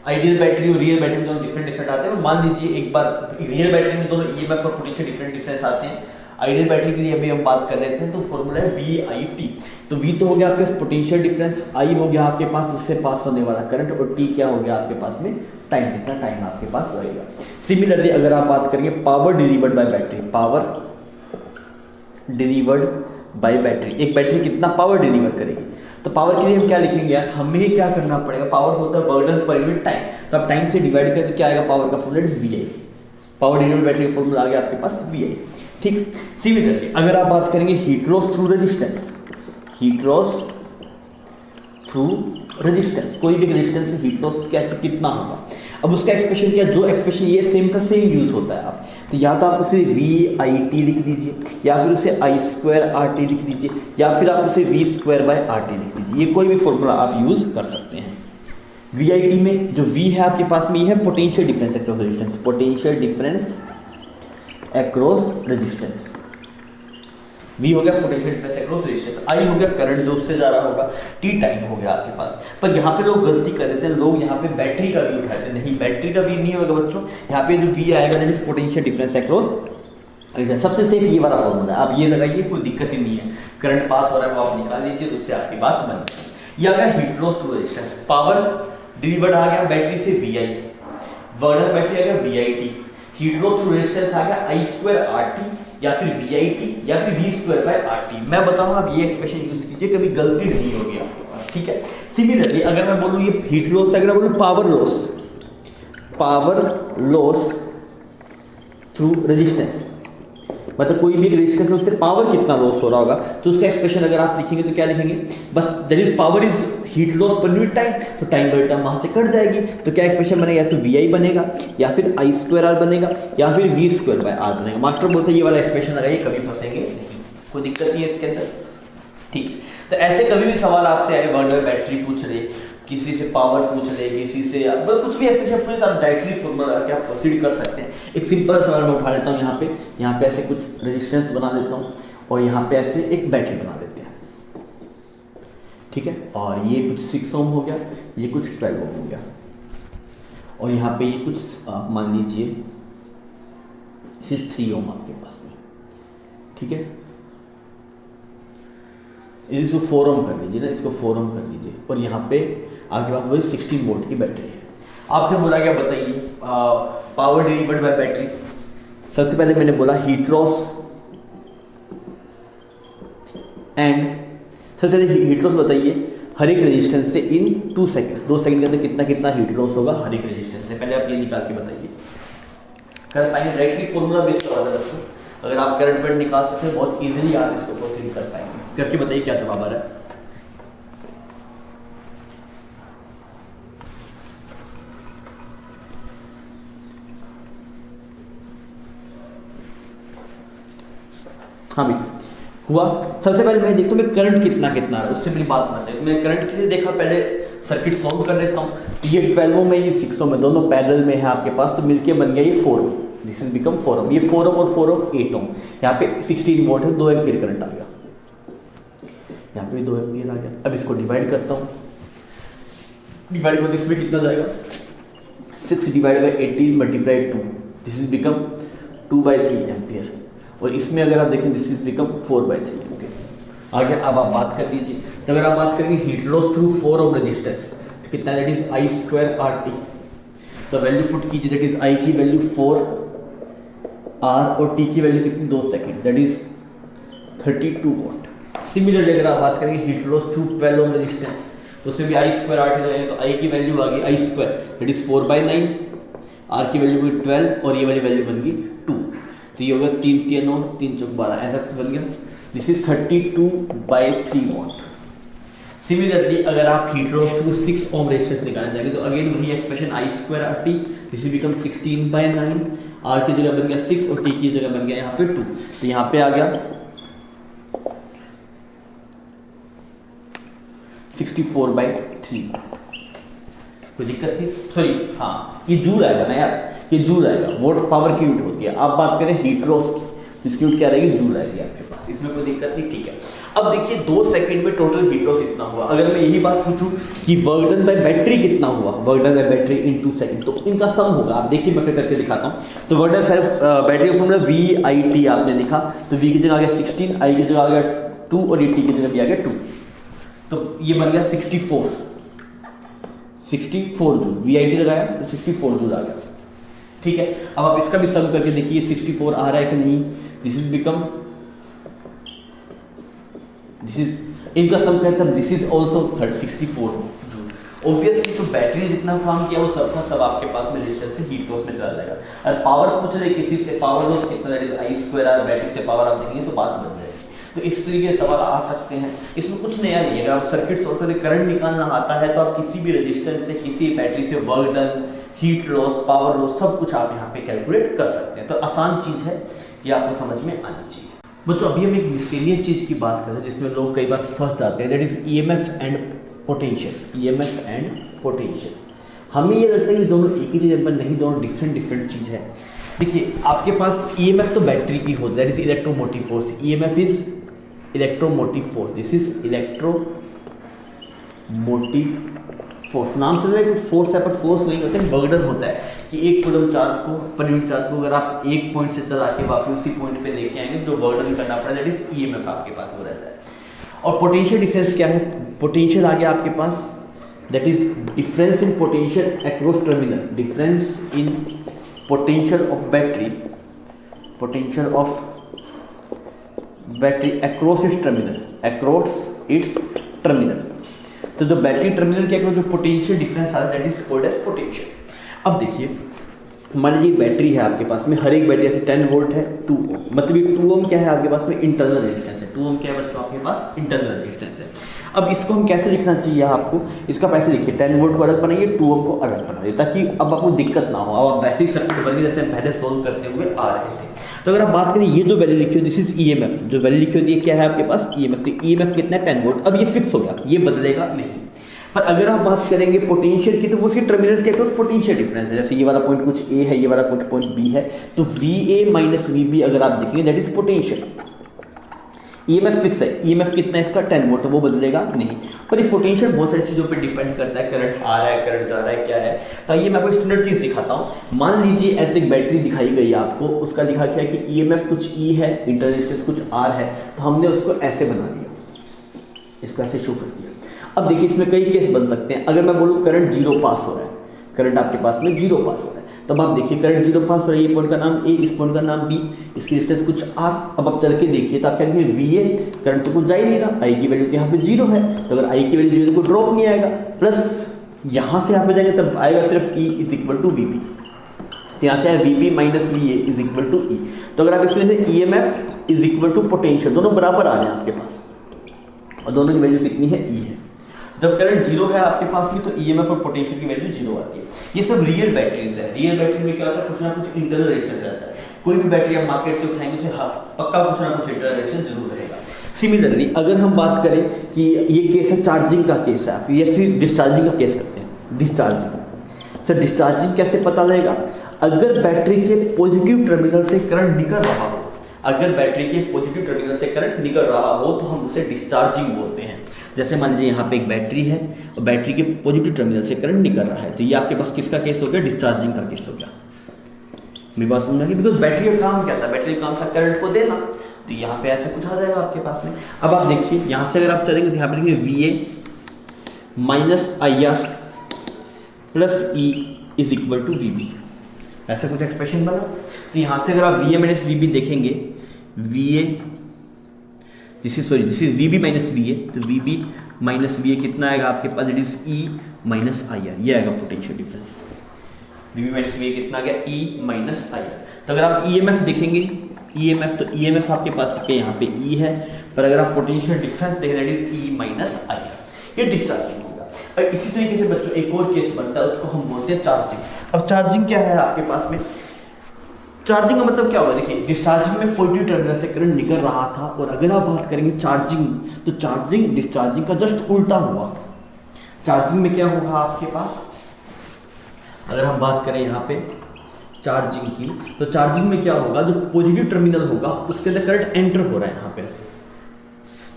आइडियल बैटरी और रियल बैटरी में दोनों डिफरेंट आते हैं। मान लीजिए एक बार रियल बैटरी में दोनों EMF और पोटेंशियल डिफरेंस आते हैं। आइडियल बैटरी के लिए अभी हम बात कर रहे थे, तो फॉर्मूला है VIT। तो V तो हो गया आपके पास पोटेंशियल डिफरेंस, I हो गया आपके पास उससे पास होने वाला करंट, और T क्या हो गया आपके पास में टाइम, जितना टाइम आपके पास रहेगा। सिमिलरली अगर आप बात करेंगे power delivered by battery, power delivered by battery, एक बैटरी कितना पावर डिलीवर करेगी, तो पावर के लिए हम क्या लिखेंगे यार, हमें ही क्या करना पड़ेगा, पावर होता है work done per unit time, तो आप टाइम से डिवाइड करें तो क्या आएगा, पावर का formula is VI। Power delivered battery का फॉर्मूला आ गया आपके पास VI। ठीक, सिमिलरली अगर आप बात करेंगे heat loss through resistance, heat loss through resistance, कोई भी रेजिस्टेंस से हीट लॉस कैसे कितना होगा। अब उसका एक्सप्रेशन क्या, जो एक्सप्रेशन ये सेम का सेम यूज़ होता है आप, तो या तो आप उसे VIT लिख दीजिए, या फिर उसे I²RT लिख दीजिए, या फिर आप उसे V²/RT लिख दीजिए। ये कोई भी फॉर्मूला आप यूज़ कर सकते हैं। VIT में जो V है आपके पास में, ये है potential difference across resistance, potential difference across resistance. V हो गया potential difference across resistance, I हो गया करंट जो उससे जा रहा होगा, T टाइम हो गया आपके पास। पर यहाँ पे लोग गलती कर देते हैं, लोग यहाँ पे बैटरी का V उठाते हैं। नहीं, बैटरी का V नहीं होगा बच्चों, यहाँ पे जो V आएगा that is potential difference across. सबसे सेफ ये वाला फॉर्मूला है, आप ये लगाइए, कोई दिक्कत ही नहीं है। करंट पास हो रहा है वो आप निकाल लीजिए, तो उससे आपकी बात बन जाएगी। ये आ गया heat loss through resistance. Power delivered आ गया बैटरी से VI, वर्डर बैटरी आ गया VIT, heat loss through resistance आ गया I²RT, या फिर VIT, या फिर V²/RT। मैं बताऊं आप ये एक्सप्रेशन यूज कीजिए, कभी गलती नहीं होगी आपके पास, ठीक है। सिमिलरली अगर मैं बोलूं ये हीट लॉस, अगर मैं बोलूं पावर लॉस थ्रू रेजिस्टेंस, मतलब कोई भी रेजिस्टेंस है उससे पावर कितना लॉस हो रहा होगा, तो उसका एक्सप्रेशन अगर आप लिखेंगे तो क्या लिखेंगे, बस that is power is heat loss per unit time, तो टाइम बाई टाइम वहां से कट जाएगी, तो क्या एक्सप्रेशन बनेगा, या तो VI बनेगा, या फिर I²R बनेगा, या फिर V²/R बनेगा। मास्टर बोलते हैं ये वाला एक्सप्रेशन लगाइए, कभी फंसेंगे नहीं, कोई दिक्कत नहीं है इसके अंदर, ठीक है। तो ऐसे कभी भी सवाल आपसे आए, वर्ड में बैटरी पूछ ले, किसी से पावर पूछ ले, किसी से कुछ भी एक्सप्रेशन पूछे, तो आप डायरेक्टली फॉर्मूला लगा के आप प्रोसीड कर सकते हैं। एक सिंपल सवाल मैं उठा लेता हूँ, यहाँ पे ऐसे कुछ रेजिस्टेंस बना देता हूँ, और यहाँ पे ऐसे एक बैटरी बना देते हैं, ठीक है। और ये कुछ 6 ओम हो गया, ये कुछ 12 ओम हो गया, और यहाँ पे ये कुछ मान लीजिए 3 ओम आपके पास में, ठीक है। इसको 4 ओम कर लीजिए ना, इसको 4 ओम कर लीजिए, और यहाँ पे आपके पास वही 16 वोल्ट की बैटरी है। आपसे बोला गया बताइए पावर डिलीवर्ड बाय बैटरी। सबसे पहले मैंने बोला हीट लॉस एंड, सबसे पहले हीट लॉस बताइए हर एक रेजिस्टेंस से इन 2 सेकंड, 2 सेकंड के अंदर कितना कितना हीट लॉस होगा हर एक रेजिस्टेंस से, पहले आप ये निकाल के बताइए। कर पाएंगे डायरेक्टली फॉर्मूला बेस्ड सवाल है बच्चों, अगर आप करंट वर्ड निकाल सकते हैं बहुत इजीली आप इसको प्रोसीड कर पाएंगे। करके बताइए क्या जवाब आ रहा है। हाँ भी हुआ। सबसे पहले मैं देखता हूँ मैं करंट कितना कितना आ रहा है, उससे मेरी बात बन जाएगी। मैं करंट के लिए देखा, पहले सर्किट सॉल्व कर लेता हूँ। ये 12 ओम में, ये 6 ओम में, दोनों पैरेलल में है आपके पास, तो मिलके बन गया ये 4 ओम। दिस इज बिकम 4 ओम। ये 4 ओम और 4 ओम 8 ओम। यहाँ पे 16 वोल्ट है, 2 एम्पीयर करंट आ गया, यहाँ पे 2 एम्पीयर आ गया। अब इसको डिवाइड करता हूँ, डिवाइड करते इसमें कितना जाएगा, 6 divide by 18 multiply 2, this is become 2/3 ampere. और इसमें अगर आप देखें दिस इज बिकम 4/3 एम्पीयर। आगे अब आप बात कर दीजिए, तो अगर आप बात करेंगे heat loss through 4 ohm resistance, तो कितना, दैट इज I²RT। तो वैल्यू पुट कीजिए, दैट इज I की वैल्यू 4, R और T की वैल्यू कितनी, 2 second, that is 32 volt. Similarly अगर आप बात करेंगे heat loss through 12 ohm resistance, तो उसमें भी I²RT लगाएंगे, तो I की वैल्यू आ गई I², दैट इज 4/9, R की वैल्यू बन 12 और ये वाली वैल्यू बन गई 2, तो ये हो गया 3 3 9 3 4 12, ऐसा बन गया। This is 32/3 volt. सिमिलरली अगर आप heat loss through 6 ohm resistance निकालना चाहेंगे, तो अगेन वही expression I²RT, this is become 16/9, R की जगह बन गया 6 और T की जगह बन गया यहाँ पे 2, तो यहाँ पे आ गया 64/3। कोई दिक्कत नहीं, सॉरी हाँ ये जूल आएगा ना यार, ये जूल आएगा, वोट पावर की यूनिट होती है। आप बात करें हीट लॉस की, तो इसकी यूनिट क्या रहेगी, जूल आएगी आपके पास, इसमें कोई दिक्कत नहीं, ठीक है। अब देखिए 2 सेकंड में टोटल हीट लॉस इतना हुआ। अगर मैं यही बात पूछूं कि वर्क डन बाय बैटरी कितना हुआ, work done by battery in 2 second, तो इनका सम होगा। आप देखिए मैं फिर करके दिखाता हूं। तो वर्क डन बैटरी का फॉर्मूला VIT आपने लिखा, तो V की जगह आ गया 16, I की जगह आ गया 2 और ये T की जगह भी आ गया 2, तो ये बन गया 64 जूल। VIT लगाया तो 64 जूल आ गया, ठीक है। अब आप इसका भी सम करके देखिए 64 आ रहा है कि नहीं। This is become, this is इनका सम कहता है, this is also 64 joule. Obviously तो बैटरी ने जितना काम किया वो सब का सब आपके पास में रेजिस्टेंस से हीट लॉस में चला जाएगा। और पावर पूछ रहे किसी से, पावर लॉस कितना, दैट इज I²R, बैटरी से पावर आप देखेंगे तो बात बन जाएगी। तो इस तरीके के सवाल आ सकते हैं। इसमें कुछ नया नहीं है, अगर आप सर्किट सॉल्व करके करंट निकालना आता है तो आप किसी भी रेजिस्टेंस से, किसी बैटरी से work done, heat loss, power loss, सब कुछ आप यहाँ पे कैलकुलेट कर सकते हैं। तो आसान चीज़ है, ये आपको समझ में आनी चाहिए। बच्चों अभी हम एक मिसलेनियस चीज़ की बात करते हैं जिसमें लोग कई बार फंस जाते हैं, that is EMF and potential. EMF and potential, हमें ये लगता है कि दोनों एक ही चीज़ है, पर नहीं, दोनों डिफरेंट चीज़ है। देखिए आपके पास ईएमएफ तो बैटरी की होता है, that is electromotive force. EMF is electromotive force, this is electromotive force. नाम चल रहा है कुछ फोर्स है, पर फोर्स नहीं होता है, बर्डन होता है कि एक कूलम चार्ज को, पर यूनिट चार्ज को अगर आप एक पॉइंट से चला के वापस उसी पॉइंट पे लेके आएंगे जो बर्डन करना पड़ेगा, दैट इज ईएमएफ आपके पास वो रहता है। और पोटेंशियल डिफरेंस क्या है? पोटेंशियल आ गया आपके पास, that is difference in potential across terminal. Difference in potential of battery, potential of battery across its terminal, across its terminal. तो जो बैटरी टर्मिनल के अक्रॉस जो पोटेंशियल डिफरेंस आता है that is called as potential. अब देखिए मान लीजिए बैटरी है आपके पास में, हर एक बैटरी जैसे 10 वोल्ट है, 2 ओम, मतलब ये 2 ओम क्या है आपके पास में? इंटरनल रेजिस्टेंस है। 2 ओम क्या है बच्चों आपके पास? इंटरनल रेजिस्टेंस है। अब इसको हम कैसे लिखना चाहिए आपको? इसका पैसे लिखिए, 10 वोल्ट को अलग बनाइए, 2 ओम को अलग बनाइए, ताकि अब आपको दिक्कत ना हो। अब आप वैसे ही सर्किट बन गए जैसे हम पहले सोल्व करते हुए आ रहे थे। तो अगर आप बात करें, ये जो वैल्यू लिखी हो दिस इज ईएमएफ, जो वैल्यू लिखी होती है क्या है आपके पास? ईएमएफ। तो ईएमएफ कितना है? 10 वोल्ट। अब ये फिक्स हो गया, ये बदलेगा नहीं। पर अगर आप बात करेंगे पोटेंशियल की, तो वो उसके टर्मिनल्स के अक्रॉस पोटेंशियल डिफरेंस है। जैसे ये वाला पॉइंट कुछ ए है, ये वाला कुछ पॉइंट बी है, तो V A minus V B अगर आप देखेंगे that is potential. EMF fix है, ईएमएफ कितना है इसका? 10 वोल्ट, तो वो बदलेगा नहीं। पर ये पोटेंशियल बहुत सारी चीज़ों पे डिपेंड करता है, करंट आ रहा है, करंट जा रहा है, क्या है। तो आइए मैं आपको स्टैंडर्ड चीज़ सिखाता हूँ। मान लीजिए ऐसे एक बैटरी दिखाई गई आपको, उसका लिखा क्या है कि ईएमएफ कुछ ई है, इंटरनल रेजिस्टेंस कुछ आर है, तो हमने उसको ऐसे बना दिया, इसको ऐसे शो कर दिया। अब देखिए इसमें कई केस बन सकते हैं। अगर मैं बोलूँ करंट 0 पास हो रहा है, करंट आपके पास में 0 पास हो रहा है, तब आप देखिए करंट 0 पास हो रहा है, ये पॉइंट का नाम ए, इस पॉइंट का नाम बी, इसकी डिस्टेंस कुछ आर। अब आप चल के देखिए तो आप क्या लिखेंगे? वी ए, करंट तो कुछ जा ही नहीं रहा, आई की वैल्यू तो यहाँ पे 0 है, तो अगर आई की वैल्यू 0 तो कोई ड्रॉप नहीं आएगा, प्लस यहाँ से यहाँ पे जाएंगे तब आएगा सिर्फ E is equal to V B. तो यहाँ से आया V B minus V A is equal to E. तो अगर आप इसमें से E M F is equal to potential, दोनों बराबर आ रहे हैं आपके पास, और दोनों की वैल्यू कितनी है? ई है। जब करंट 0 है आपके पास में, तो ईएमएफ और पोटेंशियल की वैल्यू 0 आती है। ये सब रियल बैटरीज है। रियल बैटरी में क्या होता है? कुछ ना कुछ इंटरनल रेजिस्टेंस रहता है। कोई भी बैटरी आप मार्केट से उठाएंगे उसे पक्का कुछ ना कुछ इंटरनल रेजिस्टेंस जरूर रहेगा। सिमिलरली अगर हम बात करें कि ये केस है चार्जिंग का केस है, आप या फिर डिस्चार्जिंग का केस करते हैं। डिस्चार्जिंग सर, डिस्चार्जिंग कैसे पता लगेगा? अगर बैटरी के पॉजिटिव टर्मिनल से करंट निकल रहा हो, अगर बैटरी के पॉजिटिव टर्मिनल से करंट निकल रहा हो तो हम उसे डिस्चार्जिंग बोलते हैं। जैसे मान लीजिए यहाँ पे एक बैटरी है और बैटरी के पॉजिटिव टर्मिनल से करंट निकल रहा है, तो ये आपके पास किसका केस हो गया? डिस्चार्जिंग का केस हो गया। मेरी बात समझ आएगी? बिकॉज बैटरी का काम क्या था? बैटरी का काम था करंट को देना, तो यहाँ पे ऐसा कुछ आ जाएगा आपके पास में। अब आप देखिए यहाँ से अगर आप चलेंगे तो यहाँ पे लिखिए V A minus I R plus E is equal to V B, ऐसा कुछ एक्सप्रेशन बना। तो यहाँ से अगर आप V A minus V B देखेंगे, V A this is V B minus V A, तो V B minus V A कितना आएगा आपके पास? It is E minus I R, ये आएगा potential difference. V B minus V A कितना आ गया? E minus I are. तो अगर आप ई एम एफ देखेंगे, ई एम एफ, तो ई एम एफ आपके पास के यहाँ पे ई है, पर अगर आप पोटेंशियल डिफरेंस देखें that is E minus I R, ये डिस्चार्जिंग होगा। और इसी तरीके से बच्चों एक और केस बनता है, उसको हम बोलते हैं चार्जिंग। अब चार्जिंग क्या है आपके पास में? चार्जिंग का मतलब क्या होगा? देखिए डिस्चार्जिंग में पॉजिटिव टर्मिनल से करंट निकल रहा था, और अगर आप बात करेंगे चार्जिंग, तो चार्जिंग डिस्चार्जिंग का जस्ट उल्टा हुआ। चार्जिंग में क्या होगा आपके पास? अगर हम बात करें यहाँ पे चार्जिंग की, तो चार्जिंग में क्या होगा? जो पॉजिटिव टर्मिनल होगा उसके अंदर करंट एंटर हो रहा है यहाँ पे ऐसे,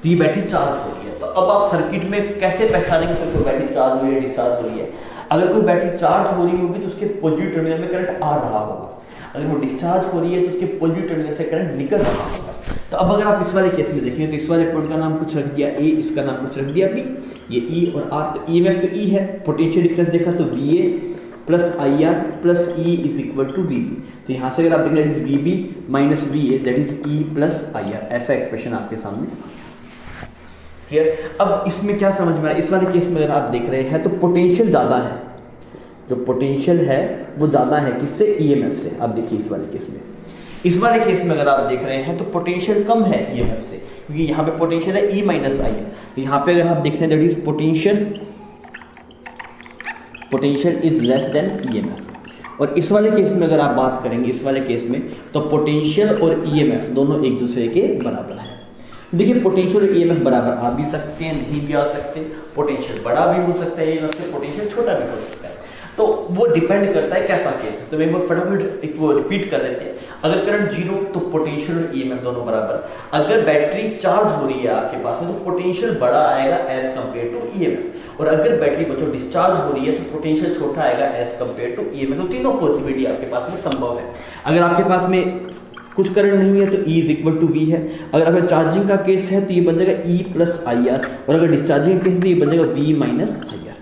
तो ये बैटरी चार्ज हो रही है। तो अब आप सर्किट में कैसे पहचानेंगे सर कोई बैटरी चार्ज हो रही है, डिस्चार्ज हो रही है? अगर कोई बैटरी चार्ज हो रही होगी तो उसके पॉजिटिव टर्मिनल में करंट आ रहा होगा, अगर वो डिस्चार्ज हो रही है तो उसके पॉजिटिव टर्मिनल से करंट निकल रहा होगा। तो अब अगर आप इस वाले केस में देखेंगे तो इस वाले पॉइंट का नाम कुछ रख दिया ए, इसका नाम कुछ रख दिया बी, ये ई और आर। तो ई एम एफ तो ई है, पोटेंशियल डिफरेंस देखा तो V A plus I R plus E is equal to V B. तो यहाँ से अगर आप देखें that is V B minus V A, that is E plus I R, ऐसा एक्सप्रेशन आपके सामने। क्लियर? अब इसमें क्या समझ में आ रहा है? इस वाले केस में अगर आप देख रहे हैं तो पोटेंशियल ज़्यादा है, जो पोटेंशियल है वो ज़्यादा है किससे? ईएमएफ से। आप देखिए इस वाले केस में इस वाले केस में अगर आप देख रहे हैं तो पोटेंशियल कम है ईएमएफ से, क्योंकि यहाँ पे पोटेंशियल है E माइनस आई है। तो यहाँ पे अगर आप देख रहे हैं that is potential is less than EMF. और इस वाले केस में अगर आप बात करेंगे, इस वाले केस में तो पोटेंशियल और ईएमएफ दोनों एक दूसरे के बराबर है। देखिए पोटेंशियल और ईएमएफ बराबर आ भी सकते हैं, नहीं भी आ सकते। पोटेंशियल बड़ा भी हो सकता है ईएमएफ से, पोटेंशियल छोटा भी हो सकता है। तो वो डिपेंड करता है कैसा केस है। तो एक बार फटाफट एक वो रिपीट कर लेते हैं। अगर करंट जीरो तो पोटेंशियल और ईएमएफ दोनों बराबर। अगर बैटरी चार्ज हो रही है आपके पास में तो पोटेंशियल बड़ा आएगा एज कंपेयर टू ईएमएफ। और अगर बैटरी बच्चों डिस्चार्ज हो रही है तो पोटेंशियल छोटा आएगा एज कंपेयर टू ईएमएफ। तो तीनों पॉसिबिलिटी आपके पास में संभव है। अगर आपके पास में कुछ करंट नहीं है तो E is equal to V है। अगर चार्जिंग का केस है तो ये बन जाएगा E प्लस आई आर, और अगर डिस्चार्जिंग का केस है तो ये बन जाएगा V minus I are.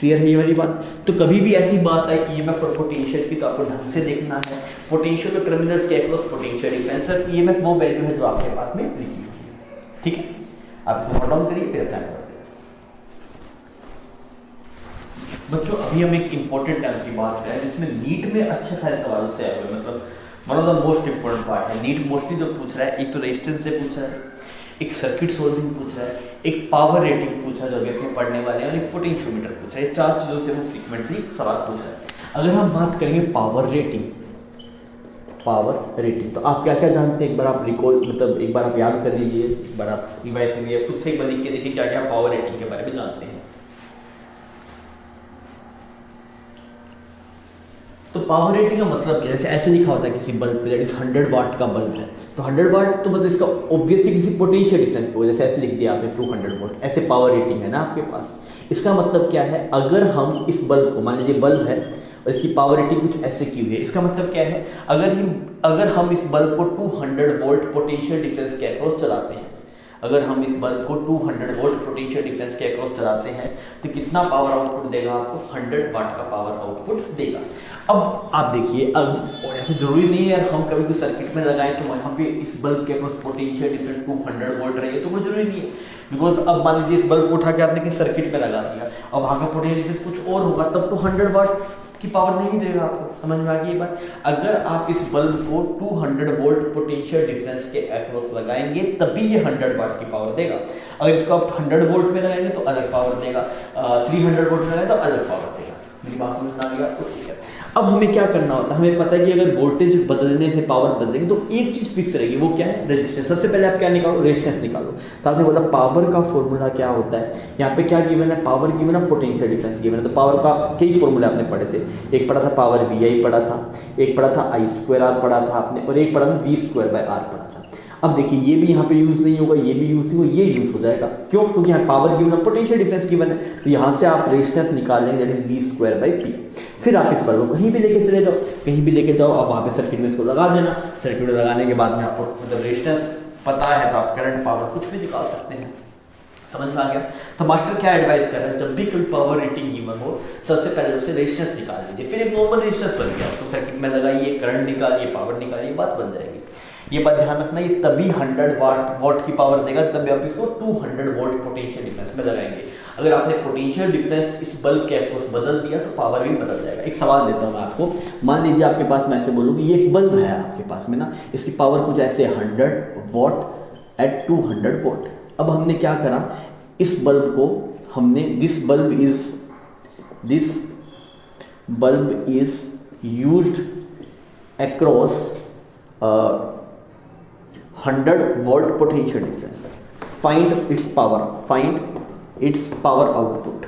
Clear है ये वाली बात? तो कभी भी ऐसी बात आई ईएमएफ और पोटेंशियल की तो आपको ढंग से देखना है। पोटेंशियल और टर्मिनल्स के अक्रॉस पोटेंशियल डिफरेंस और ईएमएफ वो वैल्यू है जो आपके पास में लिखी हुई है। ठीक है, आप इसको नोट डाउन करिए फिर अप्लाई करते हैं। बच्चों अभी हम एक इंपॉर्टेंट टर्म की बात करें जिसमें नीट में अच्छे खासे सवालों से आए हुए, मतलब one of the most important part है। नीट मोस्टली जो पूछ रहा है, एक तो रेजिस्टेंस से पूछ रहा है, एक सर्किट सोल्विंग पूछ रहा है, एक पावर रेटिंग पूछा है जो अभी अपने पढ़ने वाले हैं, और एक पोटेंशियोमीटर पूछा है। ये चार चीज़ों से वो फ्रीक्वेंटली सवाल पूछ रहा है। अगर हम बात करेंगे पावर रेटिंग तो आप क्या क्या जानते हैं? एक बार आप रिकॉल मतलब एक बार आप याद कर लीजिए, एक बार आप रिवाइज करिए, खुद से एक बार लिख के देखिए क्या क्या पावर रेटिंग के बारे में जानते हैं। तो पावर रेटिंग का मतलब क्या? जैसे ऐसे लिखा होता है किसी बल्ब पे दैट इज 100 वाट का बल्ब है, तो 100 वाट तो मतलब इसका ऑब्वियसली किसी पोटेंशियल डिफरेंस पे होगा। जैसे ऐसे लिख दिया आपने 200 वोल्ट, ऐसे पावर रेटिंग है ना आपके पास। इसका मतलब क्या है? अगर हम इस बल्ब को, मान लीजिए बल्ब है और इसकी पावर रेटिंग कुछ ऐसे की हुई है, इसका मतलब क्या है? अगर हम इस बल्ब को 200 वोल्ट पोटेंशियल डिफरेंस के अक्रॉस चलाते हैं, अगर हम इस बल्ब को 200 वोल्ट पोटेंशियल डिफरेंस के अक्रॉस चलाते हैं तो कितना पावर आउटपुट देगा आपको? 100 वाट का पावर आउटपुट देगा। अब आप देखिए, अब ऐसे जरूरी नहीं है हम कभी कोई सर्किट में लगाएं तो वहाँ पे इस बल्ब के अक्रॉस पोटेंशियल डिफरेंस 200 वोल्ट रही है, तो वो जरूरी नहीं है। बिकॉज अब मान लीजिए इस बल्ब को उठा के आपने किसी सर्किट में लगा दिया, अब वहाँ का पोटेंशियल डिफरेंस कुछ और होगा, तब तो 100 वाट की पावर नहीं देगा आपको। समझ में आ गई ये बात? अगर आप इस बल्ब को 200 वोल्ट पोटेंशियल डिफरेंस के अक्रॉस लगाएंगे तभी ये 100 वाट की पावर देगा। अगर इसको आप 100 वोल्ट में लगाएंगे तो अलग पावर देगा, 300 वोल्ट में लगाएंगे तो अलग पावर देगा। मेरी बात समझ में आ गई आपको? ठीक है। अब हमें क्या करना होता है? हमें पता है कि अगर वोल्टेज बदलने से पावर बदलेगी तो एक चीज फिक्स रहेगी, वो क्या है? रेजिस्टेंस। सबसे पहले आप क्या निकालो? रेजिस्टेंस निकालो। तो आपने बोला पावर का फॉर्मूला क्या होता है? यहाँ पे क्या गिवन है? पावर गिवन है, पोटेंशियल डिफरेंस गिवन है। तो पावर का कई फॉर्मूले आपने पढ़े थे। एक पढ़ा था पावर VI पढ़ा था, एक पढ़ा था I² पढ़ा था आपने, और एक पढ़ा था V² बाय R पढ़ा था। अब देखिए ये भी यहाँ पे यूज नहीं होगा, ये भी यूज नहीं होगा, ये यूज हो जाएगा। क्यों? क्योंकि यहाँ पावर गिवन है, पोटेंशियल डिफरेंस गिवन है। तो यहाँ से आप रेजिस्टेंस निकाल लेंगे that is V² bye P। फिर आप इस बल्ब को कहीं भी लेके चले जाओ, कहीं भी लेके जाओ, आप वहाँ पे सर्किट में इसको लगा देना। सर्किट में लगाने के बाद में आपको मतलब रेजिस्टेंस पता है तो आप करंट पावर कुछ भी निकाल सकते हैं। समझ में आ गया? तो मास्टर क्या एडवाइस कर रहा है? जब भी कोई पावर रेटिंग गिवन हो सबसे पहले उससे रेजिस्टेंस निकाल लीजिए, फिर एक नॉर्मल रेजिस्टेंस बन गया तो सर्किट में लगाइए, करंट निकालिए, पावर निकालिए, बात बन जाएगी। ये बात ध्यान रखना, ये तभी 100 वाट की पावर देगा तभी आप इसको 200 वोल्ट पोटेंशियल डिफरेंस में लगाएंगे। अगर आपने पोटेंशियल डिफरेंस इस बल्ब के अक्रॉस बदल दिया तो पावर भी बदल जाएगा। एक सवाल देता हूँ मैं आपको, मान लीजिए आपके पास, मैं ऐसे बोलूँ कि ये एक बल्ब है आपके पास में ना, इसकी पावर कुछ ऐसे 100 वाट एट 200 वोल्ट। अब हमने क्या करा? इस बल्ब को हमने this bulb is used across 100 volt potential difference. Find its power output.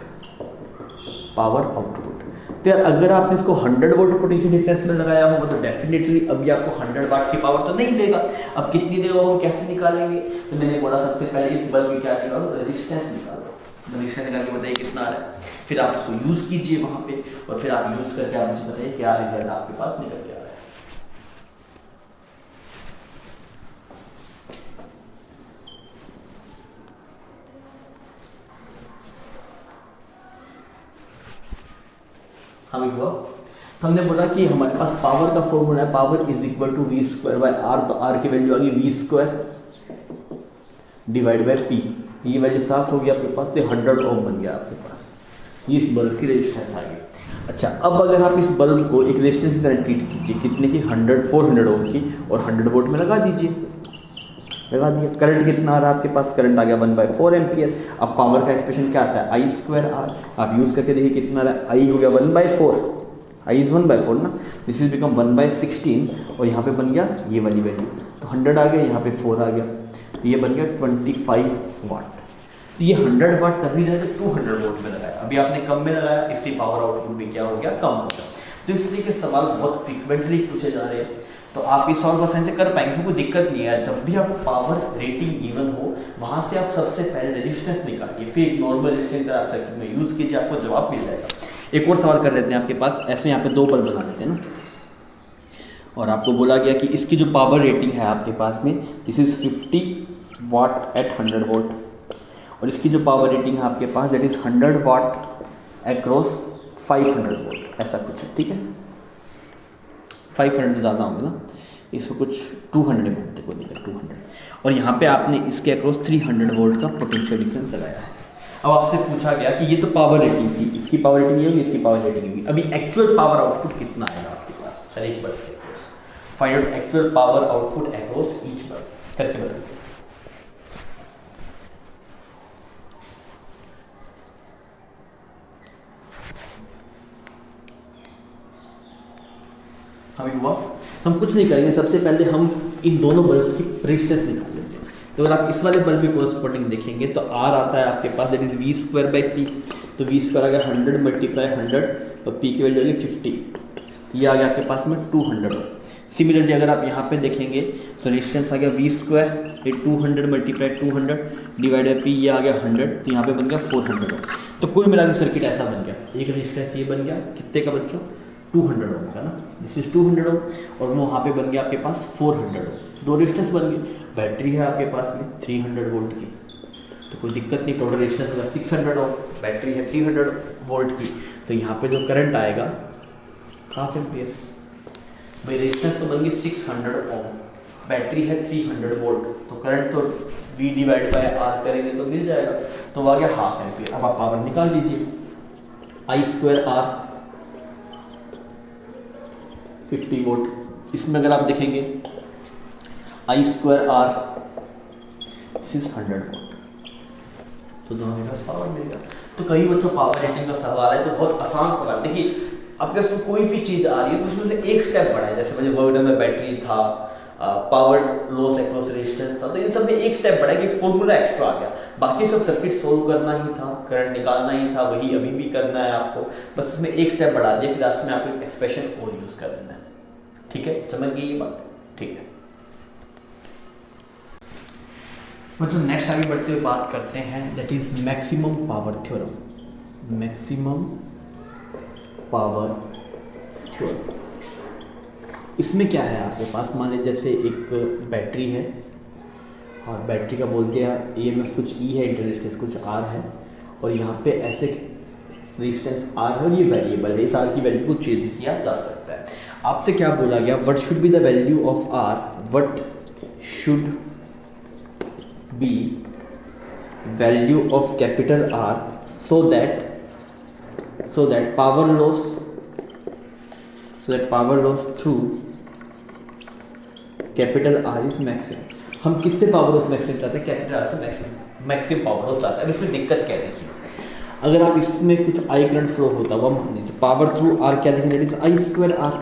तो यार अगर आपने इसको 100 वोल्ट पोटेंशियल डिफरेंस में लगाया होगा तो डेफिनेटली अभी आपको 100 वाट की पावर तो नहीं देगा। अब कितनी देगा वो कैसे निकालेंगे? तो मैंने बोला सबसे पहले इस बल्ब की क्या निकालो? रेजिस्टेंस निकालो। रेजिस्टेंस निकाल के बताइए कितना आ रहा है, फिर आप उसको यूज कीजिए वहां पे, और फिर आप यूज करके आप मुझे बताइए क्या रिजल्ट आपके पास निकल के आ रहा है। हमें हुआ, तो हमने बोला कि हमारे पास पावर का फॉर्मूला है, power is equal to V² by R। तो R की वैल्यू आ गई V² डिवाइड बाय P। ये वैल्यू साफ हो गया आपके पास, तो 100 ओम बन गया आपके पास। ये इस बल्ब की रेजिस्टेंस आ गई। अच्छा, अब अगर आप इस बल्ब को एक रेजिस्टेंस की तरह ट्रीट कीजिए, कितने की 400 ओम की, और 100 वोल्ट में लगा दीजिए, लगा दिया। करंट कितना आ रहा है आपके पास, करंट आ गया 1/4 एम्पियर। अब पावर का एक्सप्रेशन क्या आता है, आई स्क्वायर आर, आप यूज़ करके देखिए कितना आ रहा है, आई हो गया 1/4, आई इज़ 1/4 ना, दिस इज बिकम 1/16, और यहाँ पे बन गया ये वाली वैल्यू, तो 100 आ गया, यहाँ पे 4 आ गया, तो ये बन गया 25 वाट। तो ये 100 वाट तभी रहे तो 200 वोल्ट में लगाया, अभी आपने कम में लगाया, इसलिए पावर आउटपुट भी क्या हो गया, कम हो गया। तो इस तरीके के सवाल बहुत फ्रिक्वेंटली पूछे जा रहे हैं, तो आप इस सवाल को आसानी से कर पाएंगे, कोई दिक्कत नहीं है। जब भी आपको पावर रेटिंग गिवन हो, वहां से आप सबसे पहले रेजिस्टेंस निकालिए, फिर एक नॉर्मल रेजिस्टेंस आप सर्किट में यूज कीजिए, आपको जवाब मिल जाएगा। एक और सवाल कर लेते हैं आपके पास, ऐसे यहाँ पे 2 बल्ब बना लेते हैं ना, और आपको बोला गया कि इसकी जो पावर रेटिंग है आपके पास में, this is 50 watt at 100 volt, और इसकी जो पावर रेटिंग है आपके पास, that is 100 watt across 500 volt, ऐसा कुछ है, ठीक है। 500 तो ज़्यादा होंगे ना, इसको कुछ 200 बोलते को देखिए 200, और यहाँ पे आपने इसके अक्रॉस 300 वोल्ट का पोटेंशियल डिफरेंस लगाया है। अब आपसे पूछा गया कि ये तो पावर रेटिंग थी, इसकी पावर रेटिंग ये होगी, इसकी पावर रेटिंग होगी, अभी एक्चुअल पावर आउटपुट कितना आएगा आपके पास हर एक बल्ब के across, find out actual power output across each bulb, करके बताइए। हमें हुआ, तो हम कुछ नहीं करेंगे, सबसे पहले हम इन दोनों बल्ब की रेजिस्टेंस निकाल लेते हैं। तो अगर आप इस वाले बल्ब की कोरस्पॉन्डिंग देखेंगे तो आर आता है आपके पास, दैट इज V²/P, तो V² आ गया 100 × 100, और P की वैल्यू आ गई 50, ये आ गया आपके पास में 200। सिमिलरली अगर आप यहाँ पे देखेंगे तो रेजिस्टेंस आ गया V², ये 200 × 200 डिवाइडेड P, ये आ गया 100, तो यहाँ पे बन गया 400। तो कुल मिला के सर्किट ऐसा बन गया, एक रेजिस्टेंस ये बन गया कितने का बच्चों, 200 ओम का ना, दिस इज 200 ओम, और वहाँ पे बन गया आपके पास 400 ओम, 2 रेजिस्टेंस बन गए। बैटरी है आपके पास में 300 वोल्ट की, तो कोई दिक्कत नहीं, टोटल रेजिस्टेंस होगा 600 ओम, बैटरी है 300 वोल्ट की, तो यहाँ पे जो करंट आएगा 1/2 एम्पियर। भाई रेजिस्टेंस तो बन गई 600 ओम, बैटरी है 300 वोल्ट, तो करंट तो V/R करेंगे तो मिल जाएगा, तो वो आ गया 1/2 एम्पियर। अब आप पावर निकाल दीजिए, I²R 50 वोल्ट, इसमें अगर आप देखेंगे I²R 600 वोल्ट, तो दोनों के पास पावर मिल गया। तो कई बच्चों पावर रेटिंग का सवाल है, तो बहुत आसान सवाल, देखिए आपके पास कोई भी चीज़ आ रही है तो उसमें से एक स्टेप बढ़ा है, जैसे मुझे वर्ड में बैटरी था, पावर लॉस अक्रॉस रेजिस्टेंस था, तो इन सब में एक स्टेप बढ़ा है कि फॉर्मूला एक्स्ट्रा आ गया, बाकी सब सर्किट सोल्व करना ही था, करंट निकालना ही था, वही अभी भी करना है आपको, बस उसमें एक स्टेप बढ़ा दिया कि लास्ट में आपको एक एक्सप्रेशन और यूज कर देना है। ठीक है, समझ गई ये बात, ठीक है बच्चों। नेक्स्ट आगे बढ़ते हुए बात करते हैं, that is maximum power theorem. Maximum power theorem, इसमें क्या है आपके पास, मान लीजिए जैसे एक बैटरी है, और बैटरी का बोलते हैं EMF कुछ E है, रेजिस्टेंस कुछ R है, और यहाँ पे ऐसे रेजिस्टेंस R है, और ये वेरिएबल है, इस R की वैल्यू को चेंज किया जा सकता है। आपसे क्या बोला गया, what should be the value of R, what should be value of capital R so that power loss through capital R is maximum. हम किससे पावर लॉस मैक्सिमम चाहते हैं, कैपिटल R से मैक्सिमम पावर लॉस चाहते हैं। अब इसमें दिक्कत क्या है, देखिए अगर आप इसमें कुछ I करंट फ्लो होता हुआ मान लीजिए, पावर थ्रू R क्या लिखेंगे, I²R।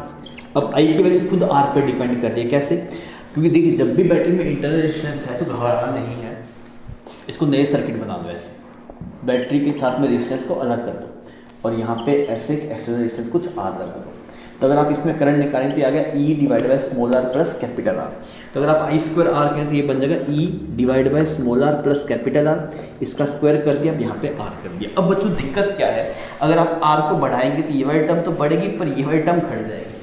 अब I की वैल्यू खुद R पर डिपेंड कर रही है, कैसे, क्योंकि देखिए जब भी बैटरी में इंटरनल रेजिस्टेंस है तो घबराना नहीं है, इसको नए सर्किट बना दो, ऐसे बैटरी के साथ में रेजिस्टेंस को अलग कर दो, और यहाँ पे ऐसे एक्सटर्नल रेजिस्टेंस कुछ R लगा दो, तो अगर आप इसमें करंट निकालें तो आ गया E/r प्लस कैपिटल R। तो अगर आप I²R करें तो ये बन जाएगा E/r प्लस कैपिटल R, इसका स्क्वायर कर दिया, अब यहाँ पे R कर दिया। अब बच्चों दिक्कत क्या है, अगर आप R को बढ़ाएंगे तो ये वाली टर्म तो बढ़ेगी, पर ये वाली टर्म घट जाएगी,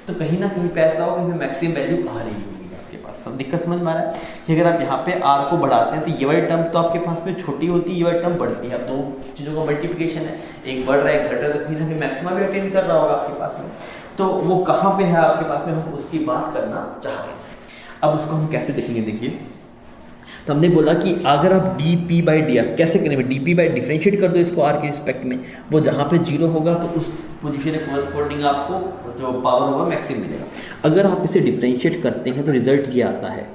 तो कहीं ना कहीं पे ऐसा होगा कि मैक्सिमम वैल्यू आ रही होगी आपके पास। सब दिक्कत समझ में आ रहा है कि अगर आप यहाँ पे R को बढ़ाते हैं तो ये वाली टर्म तो आपके पास में छोटी होती है, ये वाली टर्म बढ़ती है। अब दो चीज़ों का मल्टीप्लिकेशन है, एक बढ़ रहा है एक घट रहा है, तो कहीं ना कहीं मैक्सिमम भी अटेन कर रहा होगा आपके पास में। तो वो कहाँ पे है आपके पास में, हम उसकी बात करना चाह रहे हैं। अब उसको हम कैसे देखेंगे, देखिए तो हमने बोला कि अगर आप dP/dr कैसे करेंगे, dP बाई डिफ्रेंशिएट कर दो इसको R के रिस्पेक्ट में, वो जहाँ पे जीरो होगा तो उस पोजीशन है कोरस्पॉन्डिंग आपको जो पावर होगा मैक्सिमम मिलेगा। अगर आप इसे डिफ्रेंशिएट करते हैं तो रिजल्ट ये आता है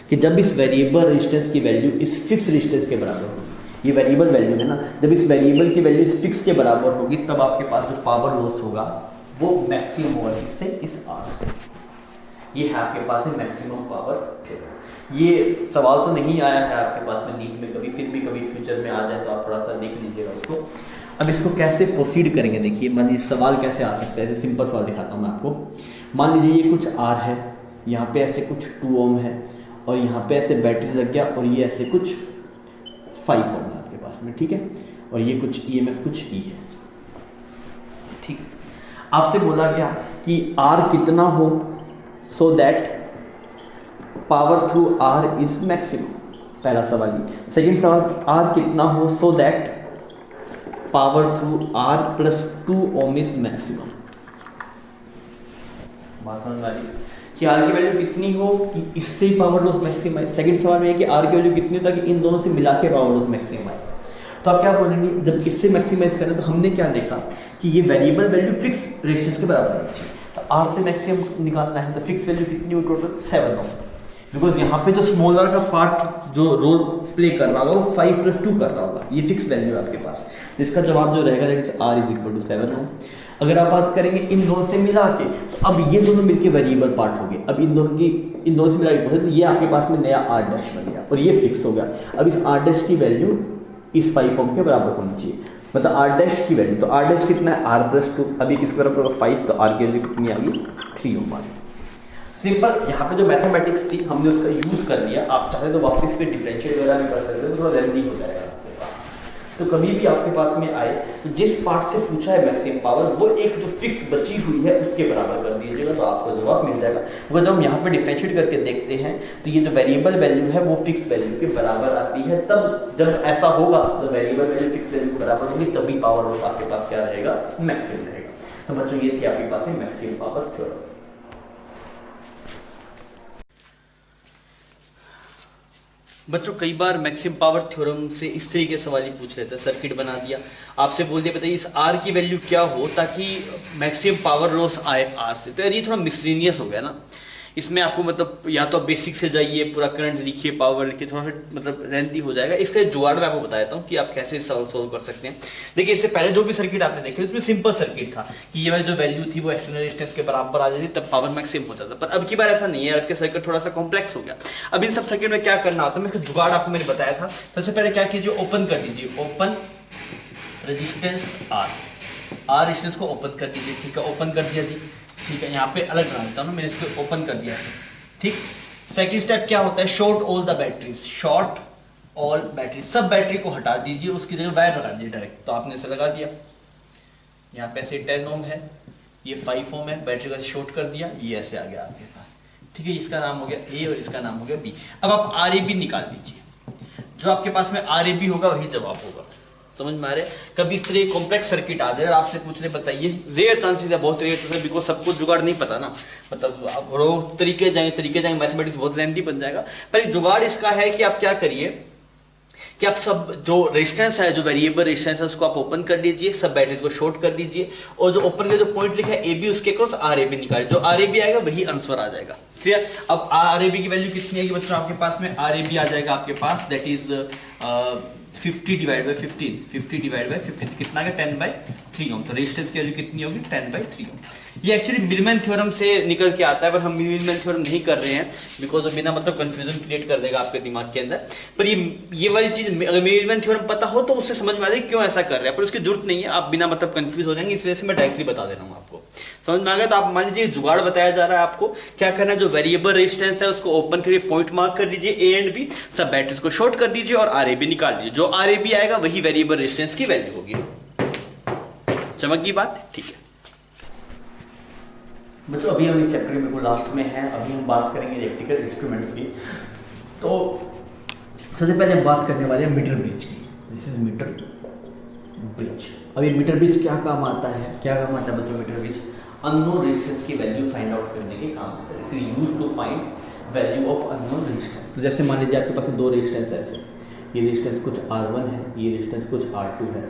कि जब इस वेरिएबल रेजिस्टेंस की वैल्यू इस फिक्स रेजिस्टेंस के बराबर होगी, ये वेरिएबल वैल्यू है ना, जब इस वेरिएबल की वैल्यू इस फिक्स के बराबर होगी तब आपके पास जो पावर लॉस होगा वो मैक्सिमम होगा, इससे इस आर से। ये है आपके पास है मैक्सिमम पावर थ्योरम। ये सवाल तो नहीं आया है आपके पास में नीट में कभी, फिर भी कभी फ्यूचर में आ जाए तो आप थोड़ा सा देख लीजिएगा उसको। अब इसको कैसे प्रोसीड करेंगे देखिए, मान लीजिए सवाल कैसे आ सकता है, ऐसे सिंपल सवाल दिखाता हूँ मैं आपको। मान लीजिए ये कुछ आर है, यहाँ पे ऐसे कुछ 2 ओम है और यहाँ पे ऐसे बैटरी लग गया और ये ऐसे कुछ 5 ओम है आपके पास में, ठीक है, और ये कुछ ईएमएफ कुछ ई है, ठीक। आपसे बोला गया कि आर कितना हो so that power through R is maximum, पहला सवाल ये। सेकेंड सवाल, आर कितना हो so that power through R plus 2 ohm is maximum. बात समझ में आ रही कि आर की वैल्यू कितनी हो कि इससे ही पावर लॉस मैक्सिमम आए। सेकंड सवाल में है कि आर की वैल्यू कितनी हो ताकि इन दोनों से मिला के पावर लॉस मैक्सिमम आए। तो आप क्या बोलेंगे, जब इससे मैक्सिमाइज करें तो हमने क्या देखा कि ये वेरिएबल वैल्यू फिक्स रेजिस्टेंस के बराबर होनी चाहिए। तो आर से मैक्सिमम निकालना है तो फिक्स वैल्यू कितनी हो, टोटल 7 ओम। बिकॉज यहाँ पे जो स्मॉलर का पार्ट जो रोल प्ले कर रहा होगा वो 5 + 2 कर रहा होगा, ये फिक्स वैल्यू है आपके पास। तो इसका जवाब जो रहेगा that is R is equal to 7 ohm. अगर आप बात करेंगे इन दोनों से मिला के, तो अब ये दोनों मिलके वेरिएबल पार्ट हो गए। अब इन दोनों से मिला के तो ये आपके पास में नया आर डैश बन गया और ये फिक्स हो गया। अब इस आर डैश की वैल्यू इस 5 ओम के बराबर होनी चाहिए, मतलब आर डैश की वैल्यू। तो आर डैश कितना है, आर प्लस 2। अभी किसके बराबर होगा 5, तो आर की वैल्यू कितनी आ गई 3 ओम आ गई। सिंपल, यहाँ पे जो मैथमेटिक्स थी हमने उसका यूज कर लिया। आप चाहे तो वापस पे डिफरेंशिएट वगैरह भी कर सकते हो, तो थोड़ा लेंथी हो जाएगा आपके पास। तो कभी भी आपके पास में आए तो जिस पार्ट से पूछा है मैक्सिमम पावर वो एक जो फिक्स बची हुई है उसके बराबर कर दीजिएगा तो आपको जवाब मिल जाएगा। वो जब हम यहाँ पे डिफरेंशिएट करके देखते हैं तो ये जो वेरिएबल वैल्यू है वो फिक्स वैल्यू के बराबर आती है। तब जब ऐसा होगा तो वेरिएबल वैल्यू फिक्स वैल्यू के बराबर होगी, तभी पावर लॉस आपके पास क्या रहेगा, मैक्सिमम रहेगा। तो बच्चों ये थी आपके पास में मैक्सिमम पावर थ्योरम। बच्चों कई बार मैक्सिमम पावर थ्योरम से इस तरीके के सवाल ही पूछ लेते हैं। सर्किट बना दिया, आपसे बोल दिया बताइए इस आर की वैल्यू क्या हो ताकि मैक्सिमम पावर लॉस आए आर से। तो यार ये थोड़ा मिसलेनियस हो गया ना। इसमें आपको मतलब या तो बेसिक से जाइए, पूरा करंट लिखिए, पावर लिखिए, थोड़ा सा मतलब लेंथी हो जाएगा। इसका जुगाड़ मैं आपको बता देता हूँ कि आप कैसे सोल्व कर सकते हैं। देखिए इससे पहले जो भी सर्किट आपने देखे उसमें सिंपल सर्किट था कि ये वाली जो वैल्यू थी वो एक्सटर्नल रेजिस्टेंस के बराबर आ जाती तब पावर मैक्सिमम हो जाता। पर अब की बार ऐसा नहीं है, आपके सर्किट थोड़ा सा कॉम्प्लेक्स हो गया। अब इन सब सर्किट में क्या करना होता है, मैं इसका जुगाड़ आपको मैंने बताया था। सबसे पहले क्या कीजिए, ओपन कर दीजिए, open resistance R, R resistance को ओपन कर दीजिए। ठीक है, ओपन कर दिया जी। ठीक है, यहाँ पे अलग बना देता हूँ, मैंने इसको ओपन कर दिया ऐसे। ठीक, सेकंड स्टेप क्या होता है, short all the batteries, short all battery, सब बैटरी को हटा दीजिए, उसकी जगह वायर लगा दीजिए डायरेक्ट। तो आपने ऐसे लगा दिया, यहाँ पे ऐसे 10 ओम है, ये 5 ओम है, बैटरी का शॉर्ट कर दिया, ये ऐसे आ गया आपके पास। ठीक है, इसका नाम हो गया ए और इसका नाम हो गया बी। अब आप RAB निकाल दीजिए, जो आपके पास में RAB होगा वही जवाब होगा। समझ में आ रहे, कभी इस तरह कॉम्प्लेक्स सर्किट आ जाए और आपसे पूछ रहे बताइए, रेयर चांसेस है, बहुत रेयर चांसेस, बिकॉज सबको जुगाड़ नहीं पता ना, मतलब आप रोज तरीके जाएंगे मैथमेटिक्स बहुत लेंथी बन जाएगा। पर जुगाड़ इसका है कि आप क्या करिए कि आप सब जो रेजिस्टेंस है, जो वेरिएबल रेजिस्टेंस है, उसको आप ओपन कर लीजिए, सब बैटरीज को शॉर्ट कर दीजिए और जो ओपन का जो पॉइंट लिखा है AB, उसके क्रॉस RAB निकालिए। जो RAB आएगा वही आंसर आ जाएगा। क्लियर। अब RAB की वैल्यू कितनी आएगी बच्चों, आपके पास में RAB आ जाएगा आपके पास that is 50 divide by 15, 50 divide by 15 कितना है 10/3 ओम। तो रेजिस्टेंस की वैल्यू कितनी होगी 10/3 ओम। ये एक्चुअली मिलमैन थ्योरम से निकल के आता है, पर हम मिलमैन थ्योरम नहीं कर रहे हैं बिकॉज बिना मतलब कंफ्यूजन क्रिएट कर देगा आपके दिमाग के अंदर। पर ये वाली चीज अगर मिलमैन थ्योरम पता हो तो उससे समझ में आ जाए क्यों ऐसा कर रहे हैं, पर उसकी जरूरत नहीं है, आप बिना मतलब कंफ्यूज हो जाएंगे, इस वजह से मैं डायरेक्टली बता दे रहा हूँ आपको। समझ में आ गया। तो आप मान लीजिए जुगाड़ बताया जा रहा है आपको, क्या करना है, जो वेरिएबल रेजिस्टेंस है उसको ओपन करिए, पॉइंट मार्क कर लीजिए A एंड B, सब बैटरीज को शॉर्ट कर दीजिए और RAB निकाल लीजिए। जो RAB आएगा वही वेरिएबल रेजिस्टेंस की वैल्यू होगी। चमक गई बात, ठीक है बच्चों। अभी हम इस चैप्टर में बिल्कुल लास्ट में हैं, अभी हम बात करेंगे इलेक्ट्रिकल इंस्ट्रूमेंट्स की। तो सबसे पहले हम बात करने वाले हैं मीटर ब्रिज की। This is metre bridge. अब ये मीटर ब्रिज क्या काम आता है, क्या काम आता है बच्चों मीटर ब्रिज, अननोन रेजिस्टेंस की वैल्यू फाइंड आउट करने के काम आता है। It is used to find value of unknown resistance. तो जैसे मान लीजिए आपके पास दो रेजिस्टेंस है ऐसे, ये रेजिस्टेंस कुछ R1 है, ये रेजिस्टेंस कुछ R2 है,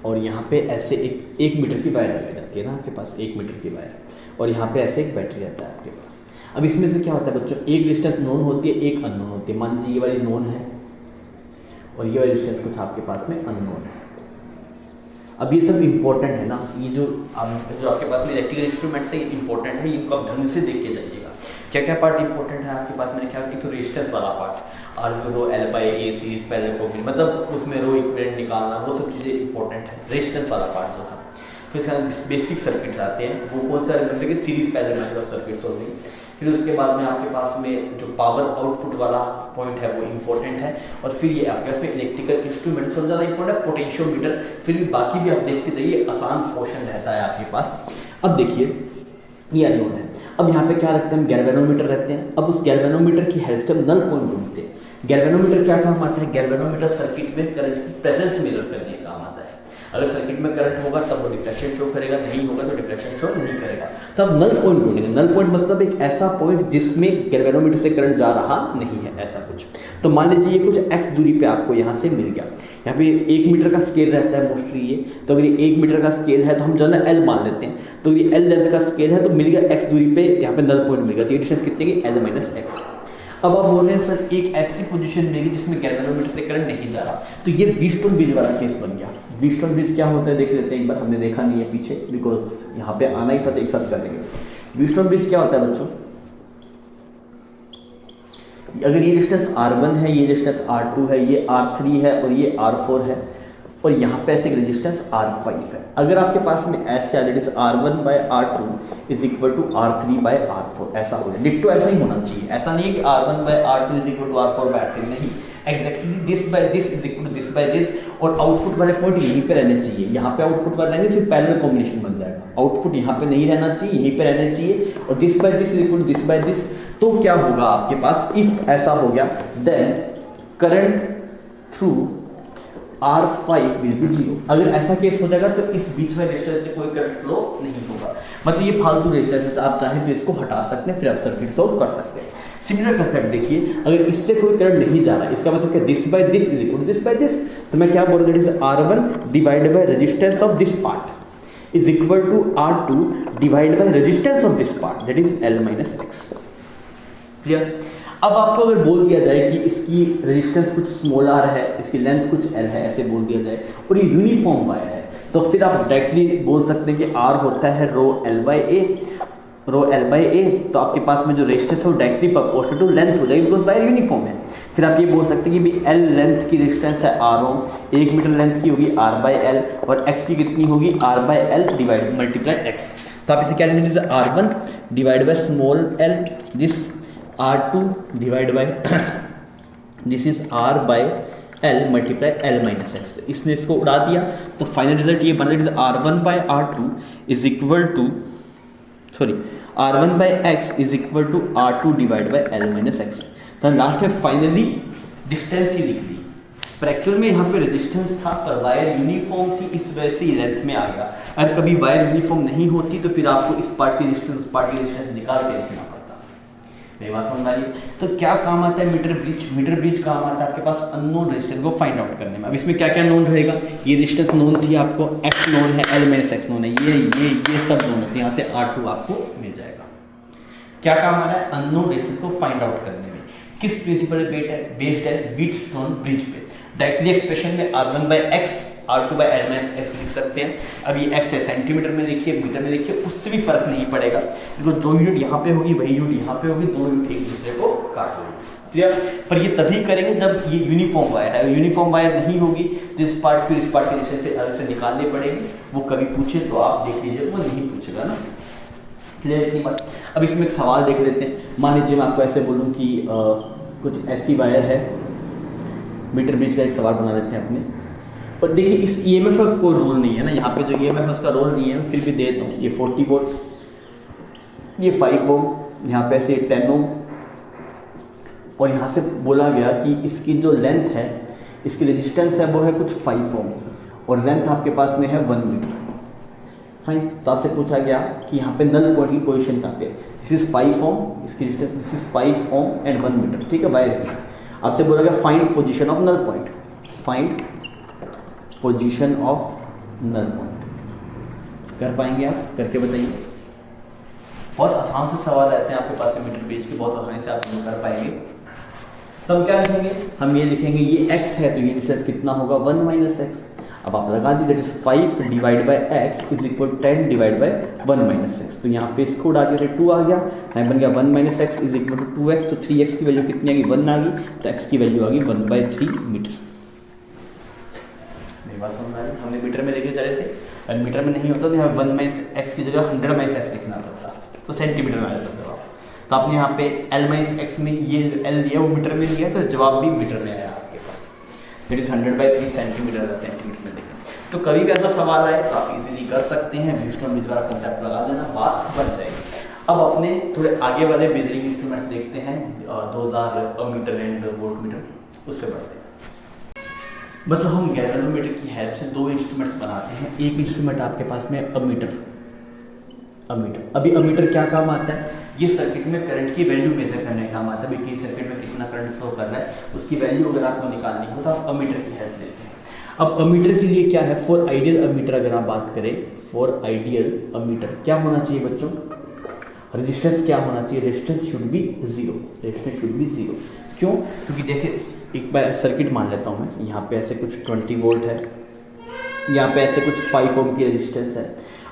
और यहाँ पे ऐसे एक मीटर की वायर लगाई जाती है ना आपके पास, 1 मीटर की वायर, और यहाँ पे ऐसे एक बैटरी रहता है आपके पास। अब इसमें से क्या होता है बच्चों, एक डिस्टेंस नोन होती है, एक अननोन होती है। मान लीजिए ये वाली नोन है और ये वाली डिस्टेंस कुछ आपके पास में अननोन है। अब ये सब इंपॉर्टेंट है ना, ये जो आपके पास में इलेक्ट्रिकल इंस्ट्रूमेंट्स है ये इंपॉर्टेंट है, इनको आप ढंग से देख के जाइएगा। क्या क्या पार्ट इंपॉर्टेंट है आपके पास, मैंने क्या, एक तो रेजिस्टेंस वाला part, R rho L by A series parallel coefficient, मतलब उसमें रो इक्विवेलेंट निकालना, वो सब चीज़ें इंपॉर्टेंट है, रेजिस्टेंस वाला पार्ट जो था। फिर उसके बाद बेसिक सर्किट्स आते हैं, वो कौन सा है कि series parallel method of circuit solving. फिर उसके बाद में आपके पास में जो पावर आउटपुट वाला पॉइंट है वो इंपॉर्टेंट है। और फिर ये आपके पास में इलेक्ट्रिकल इंस्ट्रूमेंट सबसे ज़्यादा इंपॉर्टेंट है, पोटेंशियोमीटर। फिर भी बाकी भी आप देख के जाइए, आसान पोर्शन रहता है आपके पास। अब देखिए ये अननोन है। अब यहाँ पे क्या रखते हैं हम, गैल्वेनोमीटर रहते हैं। अब उस गैल्वेनोमीटर की हेल्प से हम नल पॉइंट ढूंढते हैं। गैल्वेनोमीटर क्या काम आता है, गैल्वेनोमीटर सर्किट में करंट की प्रेजेंस मेजर करने का काम आता है। अगर सर्किट में करंट होगा तब वो डिफ्लेक्शन शो करेगा, नहीं होगा तो डिफ्लेक्शन शो नहीं करेगा। तो अब नल पॉइंट ढूंढेंगे। नल पॉइंट मतलब एक ऐसा पॉइंट जिसमें गैल्वेनोमीटर से करंट जा रहा नहीं है, ऐसा कुछ। तो मान लीजिए ये कुछ x दूरी पे आपको यहाँ से मिल गया। यहाँ पे 1 मीटर का स्केल रहता है मोस्टली ये, तो अगर ये 1 मीटर का स्केल है तो हम जो है ना L मान लेते हैं। तो ये L लेंथ का स्केल है, तो मिल गया x दूरी पे यहाँ पे नल पॉइंट मिल गया। तो ये डिस्टेंस कितने की, L माइनस एक्स। अब आप बोल रहे हैं सर एक ऐसी पोजीशन मिलेगी जिसमें गैल्वेनोमीटर से करंट नहीं जा रहा, तो ये व्हीटस्टोन ब्रिज वाला केस बन गया। व्हीटस्टोन ब्रिज क्या होता है देख लेते हैं एक बार, हमने देखा नहीं है पीछे, बिकॉज यहाँ पे आना ही था तो एक साथ कर लेंगे। व्हीटस्टोन ब्रिज क्या होता है बच्चों, अगर ये डिस्टेंस r1 है, ये डिस्टेंस r2 है, ये r3 है और ये r4 है, और यहाँ पे ऐसे रेजिस्टेंस R5 है। अगर आपके पास में ऐसे आ that is R1 by R2 is equal to R3 by R4, ऐसा हो जाए। डिट्टो ऐसा ही होना चाहिए, ऐसा नहीं है कि R1 by R2 is equal to R4 by R3, नहीं, exactly this by this is equal to this by this. और आउटपुट वाले पॉइंट यहीं पे रहने चाहिए, यहाँ पे आउटपुट वाले रहेंगे, फिर पैरेलल कॉम्बिनेशन बन जाएगा। आउटपुट यहाँ पे नहीं रहना चाहिए, यहीं पे रहने चाहिए, और this by this is equal to this by this. तो क्या होगा आपके पास, इफ ऐसा हो गया then current through R5 will be 0। अगर ऐसा केस हो जाएगा तो इस बीच में रेजिस्टेंस से कोई करंट फ्लो नहीं होगा, मतलब ये फालतू रेजिस्टेंस है। आप चाहें तो इसको हटा सकते हैं, फिर आप सर्किट सॉल्व कर सकते हैं। सिमिलर कंसेप्ट देखिए, अगर इससे कोई करंट नहीं जा रहा, इसका मतलब क्या, this by this is equal to this by this. तो मैं क्या बोल रहा हूँ, R1 divided by resistance of this part is equal to R2 divided by resistance of this part that is L minus x. Clear. अब आपको अगर बोल दिया जाए कि इसकी रेजिस्टेंस कुछ स्मॉल r है, इसकी लेंथ कुछ l है, ऐसे बोल दिया जाए, और ये यूनिफॉर्म वायर है, तो फिर आप डायरेक्टली बोल सकते हैं कि r होता है rho l by A, rho l by A. तो आपके पास में जो रेजिस्टेंस है वो डायरेक्टली प्रोपोर्शनल टू लेंथ हो जाएगी, बिकॉज वायर यूनिफॉर्म है। फिर आप ये बोल सकते हैं कि भाई l लेंथ की रेजिस्टेंस है r ओम, 1 मीटर लेंथ की होगी r बाई एल, और x की कितनी होगी r by L divide multiply x। तो आप इसे क्या लेंगे, जैसे R1 divide by small l, this R2 divide by this is R by L multiply L minus x. इसने इसको उड़ा दिया, तो फाइनल रिजल्ट ये बना R1 by R2 is equal to R1 by x is equal to R2 divide by L minus x. तो हम लास्ट में फाइनली डिस्टेंस ही लिख दी, पर एक्चुअल में यहाँ पे रेजिस्टेंस था, पर वायर यूनिफॉर्म थी, इस वजह से लेंथ में आ गया। अगर कभी वायर यूनिफॉर्म नहीं होती तो फिर आपको इस पार्ट की रेजिस्टेंस उस पार्ट की रेजिस्टेंस निकाल के लिखना पड़ता। मेरी बात समझ आ रही है। तो क्या काम आता है मीटर ब्रिज, मीटर ब्रिज काम आता है आपके पास अननोन रेजिस्टेंस को फाइंड आउट करने में। अब इसमें क्या क्या नोन रहेगा, ये रेजिस्टेंस नोन थी आपको, x नोन है, L माइनस एक्स नोन है, ये सब नोन होते हैं, यहाँ से R2 आपको मिल जाएगा। क्या काम आ रहा है, अननोन रेजिस्टेंस को फाइंड आउट करने में। किस प्रिंसिपल बेस्ड है, व्हीटस्टोन ब्रिज पे। डायरेक्टली एक्सप्रेशन में R1 by x R2 by L minus x लिख सकते हैं। अब ये x है, सेंटीमीटर में लिखिए, मीटर में लिखिए, उससे भी फर्क नहीं पड़ेगा, बिकॉज जो यूनिट यहाँ पे होगी वही यूनिट यहाँ पे होगी, दो यूनिट एक दूसरे को काट लेंगे। क्लियर। पर ये तभी करेंगे जब ये यूनिफॉर्म वायर है। यूनिफॉर्म वायर नहीं होगी तो इस पार्ट की इस पार्ट की डिस्टेंस से अलग से निकालनी पड़ेगी। वो कभी पूछे तो आप देख लीजिए, वो नहीं पूछेगा ना। क्लियर इतनी बात। अब इसमें एक सवाल देख लेते हैं। मान लीजिए मैं आपको ऐसे बोलूँ कि कुछ ऐसी वायर है, मीटर ब्रिज का एक सवाल बना लेते हैं अपने। और देखिए इस EMF का कोई रोल नहीं है ना, यहाँ पे जो EMF है उसका रोल नहीं है, फिर भी देता हूँ। ये 40 वोल्ट, ये 5 ओम, यहाँ पे से 10 ओम, और यहाँ से बोला गया कि इसकी जो लेंथ है, इसकी रेजिस्टेंस है वो है कुछ 5 ओम, और लेंथ आपके पास में है 1 मीटर। फाइन। तो आपसे पूछा गया कि यहाँ पे नल पॉइंट की पोजीशन कहाँ पे है। दिस इज 5 ओम, इसकी distance this is 5 ohm and 1 metre, ठीक है, वायर की। आपसे बोला गया find position of null point, find position of null point. कर पाएंगे आप? करके बताइए। बहुत आसान से सवाल रहते हैं आपके पास मीटर पेज के, बहुत आसानी से आप इनको कर पाएंगे। तो हम क्या लिखेंगे? हम ये लिखेंगे ये x है तो ये डिस्टेंस कितना होगा 1 माइनस एक्स। अब आप लगा दी that is 5 divide by x is equal 10 divide by 1 minus x. तो यहाँ पे इसको उड़ा दिया 2 आ गया, यहाँ बन गया 1 minus x is equal to 2x। तो 3x की वैल्यू कितनी आ गई 1 आ गई, तो x की वैल्यू आ गई 1/3 मीटर। मेरी बात समझ आ रही? हमने मीटर में लेके चले थे, अगर मीटर में नहीं होता तो यहाँ 1 माइनस एक्स की जगह 100 माइनस एक्स लिखना पड़ता, तो सेंटीमीटर में आ जाता जवाब। तो आपने यहाँ पे L माइनस एक्स में ये L लिया वो मीटर में लिया, तो जवाब भी मीटर में आया आपके पास। इट इज 100/3 सेंटीमीटर सेंटीमीटर में देखें। तो कभी भी ऐसा सवाल आए तो आप इजीली कर सकते हैं, व्हीटस्टोन ब्रिज वाला कंसेप्ट लगा देना, बात बन जाएगी। अब अपने थोड़े आगे वाले मेजरिंग इंस्ट्रूमेंट्स देखते हैं, 2000 मीटर एंड वोल्ट मीटर, उस पर बढ़ते हैं। मतलब हम गैल्वेनोमीटर की हेल्प से दो इंस्ट्रूमेंट्स बनाते हैं। एक इंस्ट्रूमेंट आपके पास में अमीटर। अभी अमीटर क्या काम आता है? ये सर्किट में करंट की वैल्यू मेजर करने का काम आता है। कि सर्किट में कितना करंट फ्लो कर रहा है उसकी वैल्यू अगर आपको निकालनी हो तो आप अमीटर की हेल्प लेते हैं। अब अमीटर के लिए क्या है, फॉर आइडियल अमीटर अगर आप बात करें, फॉर आइडियल अमीटर क्या होना चाहिए बच्चों? रेजिस्टेंस क्या होना चाहिए? Resistance should be zero. क्यों? क्योंकि देखिए एक बार सर्किट मान लेता हूँ मैं, यहाँ पे ऐसे कुछ 20 वोल्ट है, यहाँ पे ऐसे कुछ 5 ओम की रेजिस्टेंस है।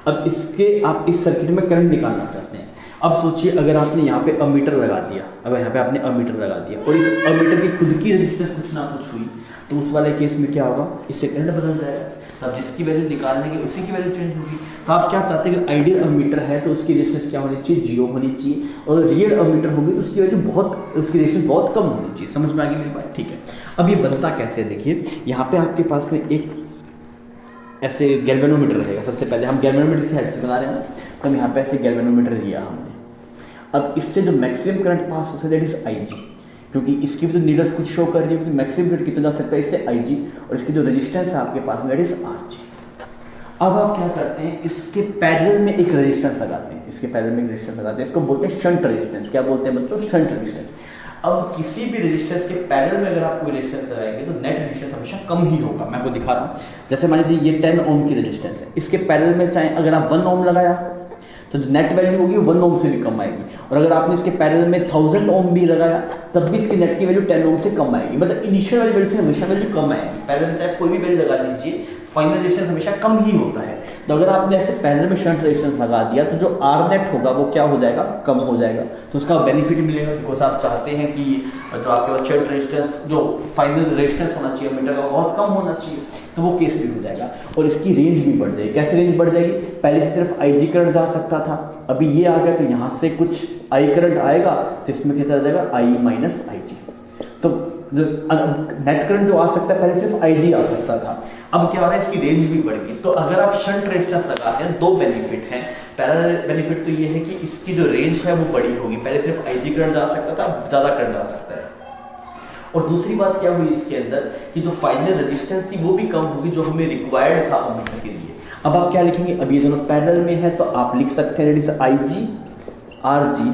अब इसके आप इस सर्किट में करंट निकालना चाहते हैं। अब सोचिए अगर आपने यहाँ पे अमीटर लगा दिया, अब यहाँ पे आपने अमीटर लगा दिया और इस अमीटर की खुद की रेजिस्टेंस कुछ ना कुछ हुई, तो उस वाले केस में क्या होगा? इससे करंट बदल जाएगा। अब जिसकी वैल्यू निकालेंगे उसी की वैल्यू चेंज होगी। तो आप क्या चाहते हैं? अगर आइडियल अमीटर है तो उसकी रेजिस्टेंस क्या होनी चाहिए? 0 होनी चाहिए। और रियल अमीटर होगी तो उसकी वैल्यू उसकी रेजिस्टेंस बहुत कम होनी चाहिए। समझ में आ गई मेरी बात? ठीक है। अब ये बनता कैसे है देखिए, यहाँ पे आपके पास में एक ऐसे गैल्वेनोमीटर रहेगा। सबसे पहले हम गैल्वेनोमीटर की हेल्प से बना रहे हैं ना, तो हम यहाँ पे ऐसे गैल्वेनोमीटर लिया हमने। अब इससे जो मैक्सिमम करंट पास होता है दैट इज IG, क्योंकि इसकी भी तो नीडल्स कुछ शो कर रही है, तो मैक्सिमम करंट कितना जा सकता है इससे IG, और इसकी जो रेजिस्टेंस है आपके पास में दैट इज RG। अब आप क्या करते हैं? इसके पैरेलल में एक रेजिस्टेंस लगाते हैं, इसको बोलते हैं शंट रेजिस्टेंस। क्या बोलते हैं बच्चों? Shunt resistance. अब किसी भी रेजिस्टेंस के पैरेलल में अगर आप कोई रेजिस्टेंस लगाएंगे तो नेट रेजिस्टेंस हमेशा कम ही होगा। मैं आपको दिखा रहा हूँ, जैसे मान लीजिए ये 10 ओम की रेजिस्टेंस है, इसके पैरेलल में चाहे अगर आप 1 ओम लगाया तो जो नेट वैल्यू होगी 1 ओम से भी कम आएगी, और अगर आपने इसके पैरेलल में 1000 ओम भी लगाया तब भी इसकी नेट की वैल्यू 10 ओम से कम आएगी। मतलब इनिशियल वाली वैल्यू से हमेशा वैल्यू कम आएगी। पैरेलल में चाहे कोई भी वैल्यू लगा लीजिए, फाइनल रेजिस्टेंस हमेशा कम ही होता है। तो अगर आपने ऐसे पैरेलल में शंट रेजिस्टेंस लगा दिया तो जो R नेट होगा वो क्या हो जाएगा? कम हो जाएगा। तो उसका बेनिफिट मिलेगा, बिकॉज आप चाहते हैं कि जो आपके पास शंट रेजिस्टेंस जो फाइनल रेजिस्टेंस होना चाहिए मीटर का बहुत कम होना चाहिए, तो वो केस भी हो जाएगा। और इसकी रेंज भी बढ़ जाएगी। कैसे रेंज बढ़ जाएगी? पहले से सिर्फ IG करंट जा सकता था, अभी ये आ गया तो यहाँ से कुछ I करंट आएगा, तो इसमें क्या चला जाएगा? I minus IG। तो जो नेट करंट जो आ सकता है पहले सिर्फ IG आ सकता था, अब क्या हो रहा है? इसकी रेंज भी बढ़ गई। तो अगर आप शंट रेजिस्टेंस लगाते हैं, दो बेनिफिट हैं। पहला बेनिफिट तो ये है कि इसकी जो रेंज है वो बड़ी होगी, पहले सिर्फ IG करंट जा सकता था, अब ज़्यादा करंट जा सकता है। और दूसरी बात क्या हुई इसके अंदर कि जो फाइनल रेजिस्टेंस थी वो भी कम होगी, जो हमें रिक्वायर्ड था अमीटर के लिए। अब आप क्या लिखेंगे? अब ये दोनों पैरेलल में है तो आप लिख सकते हैं that is IG RG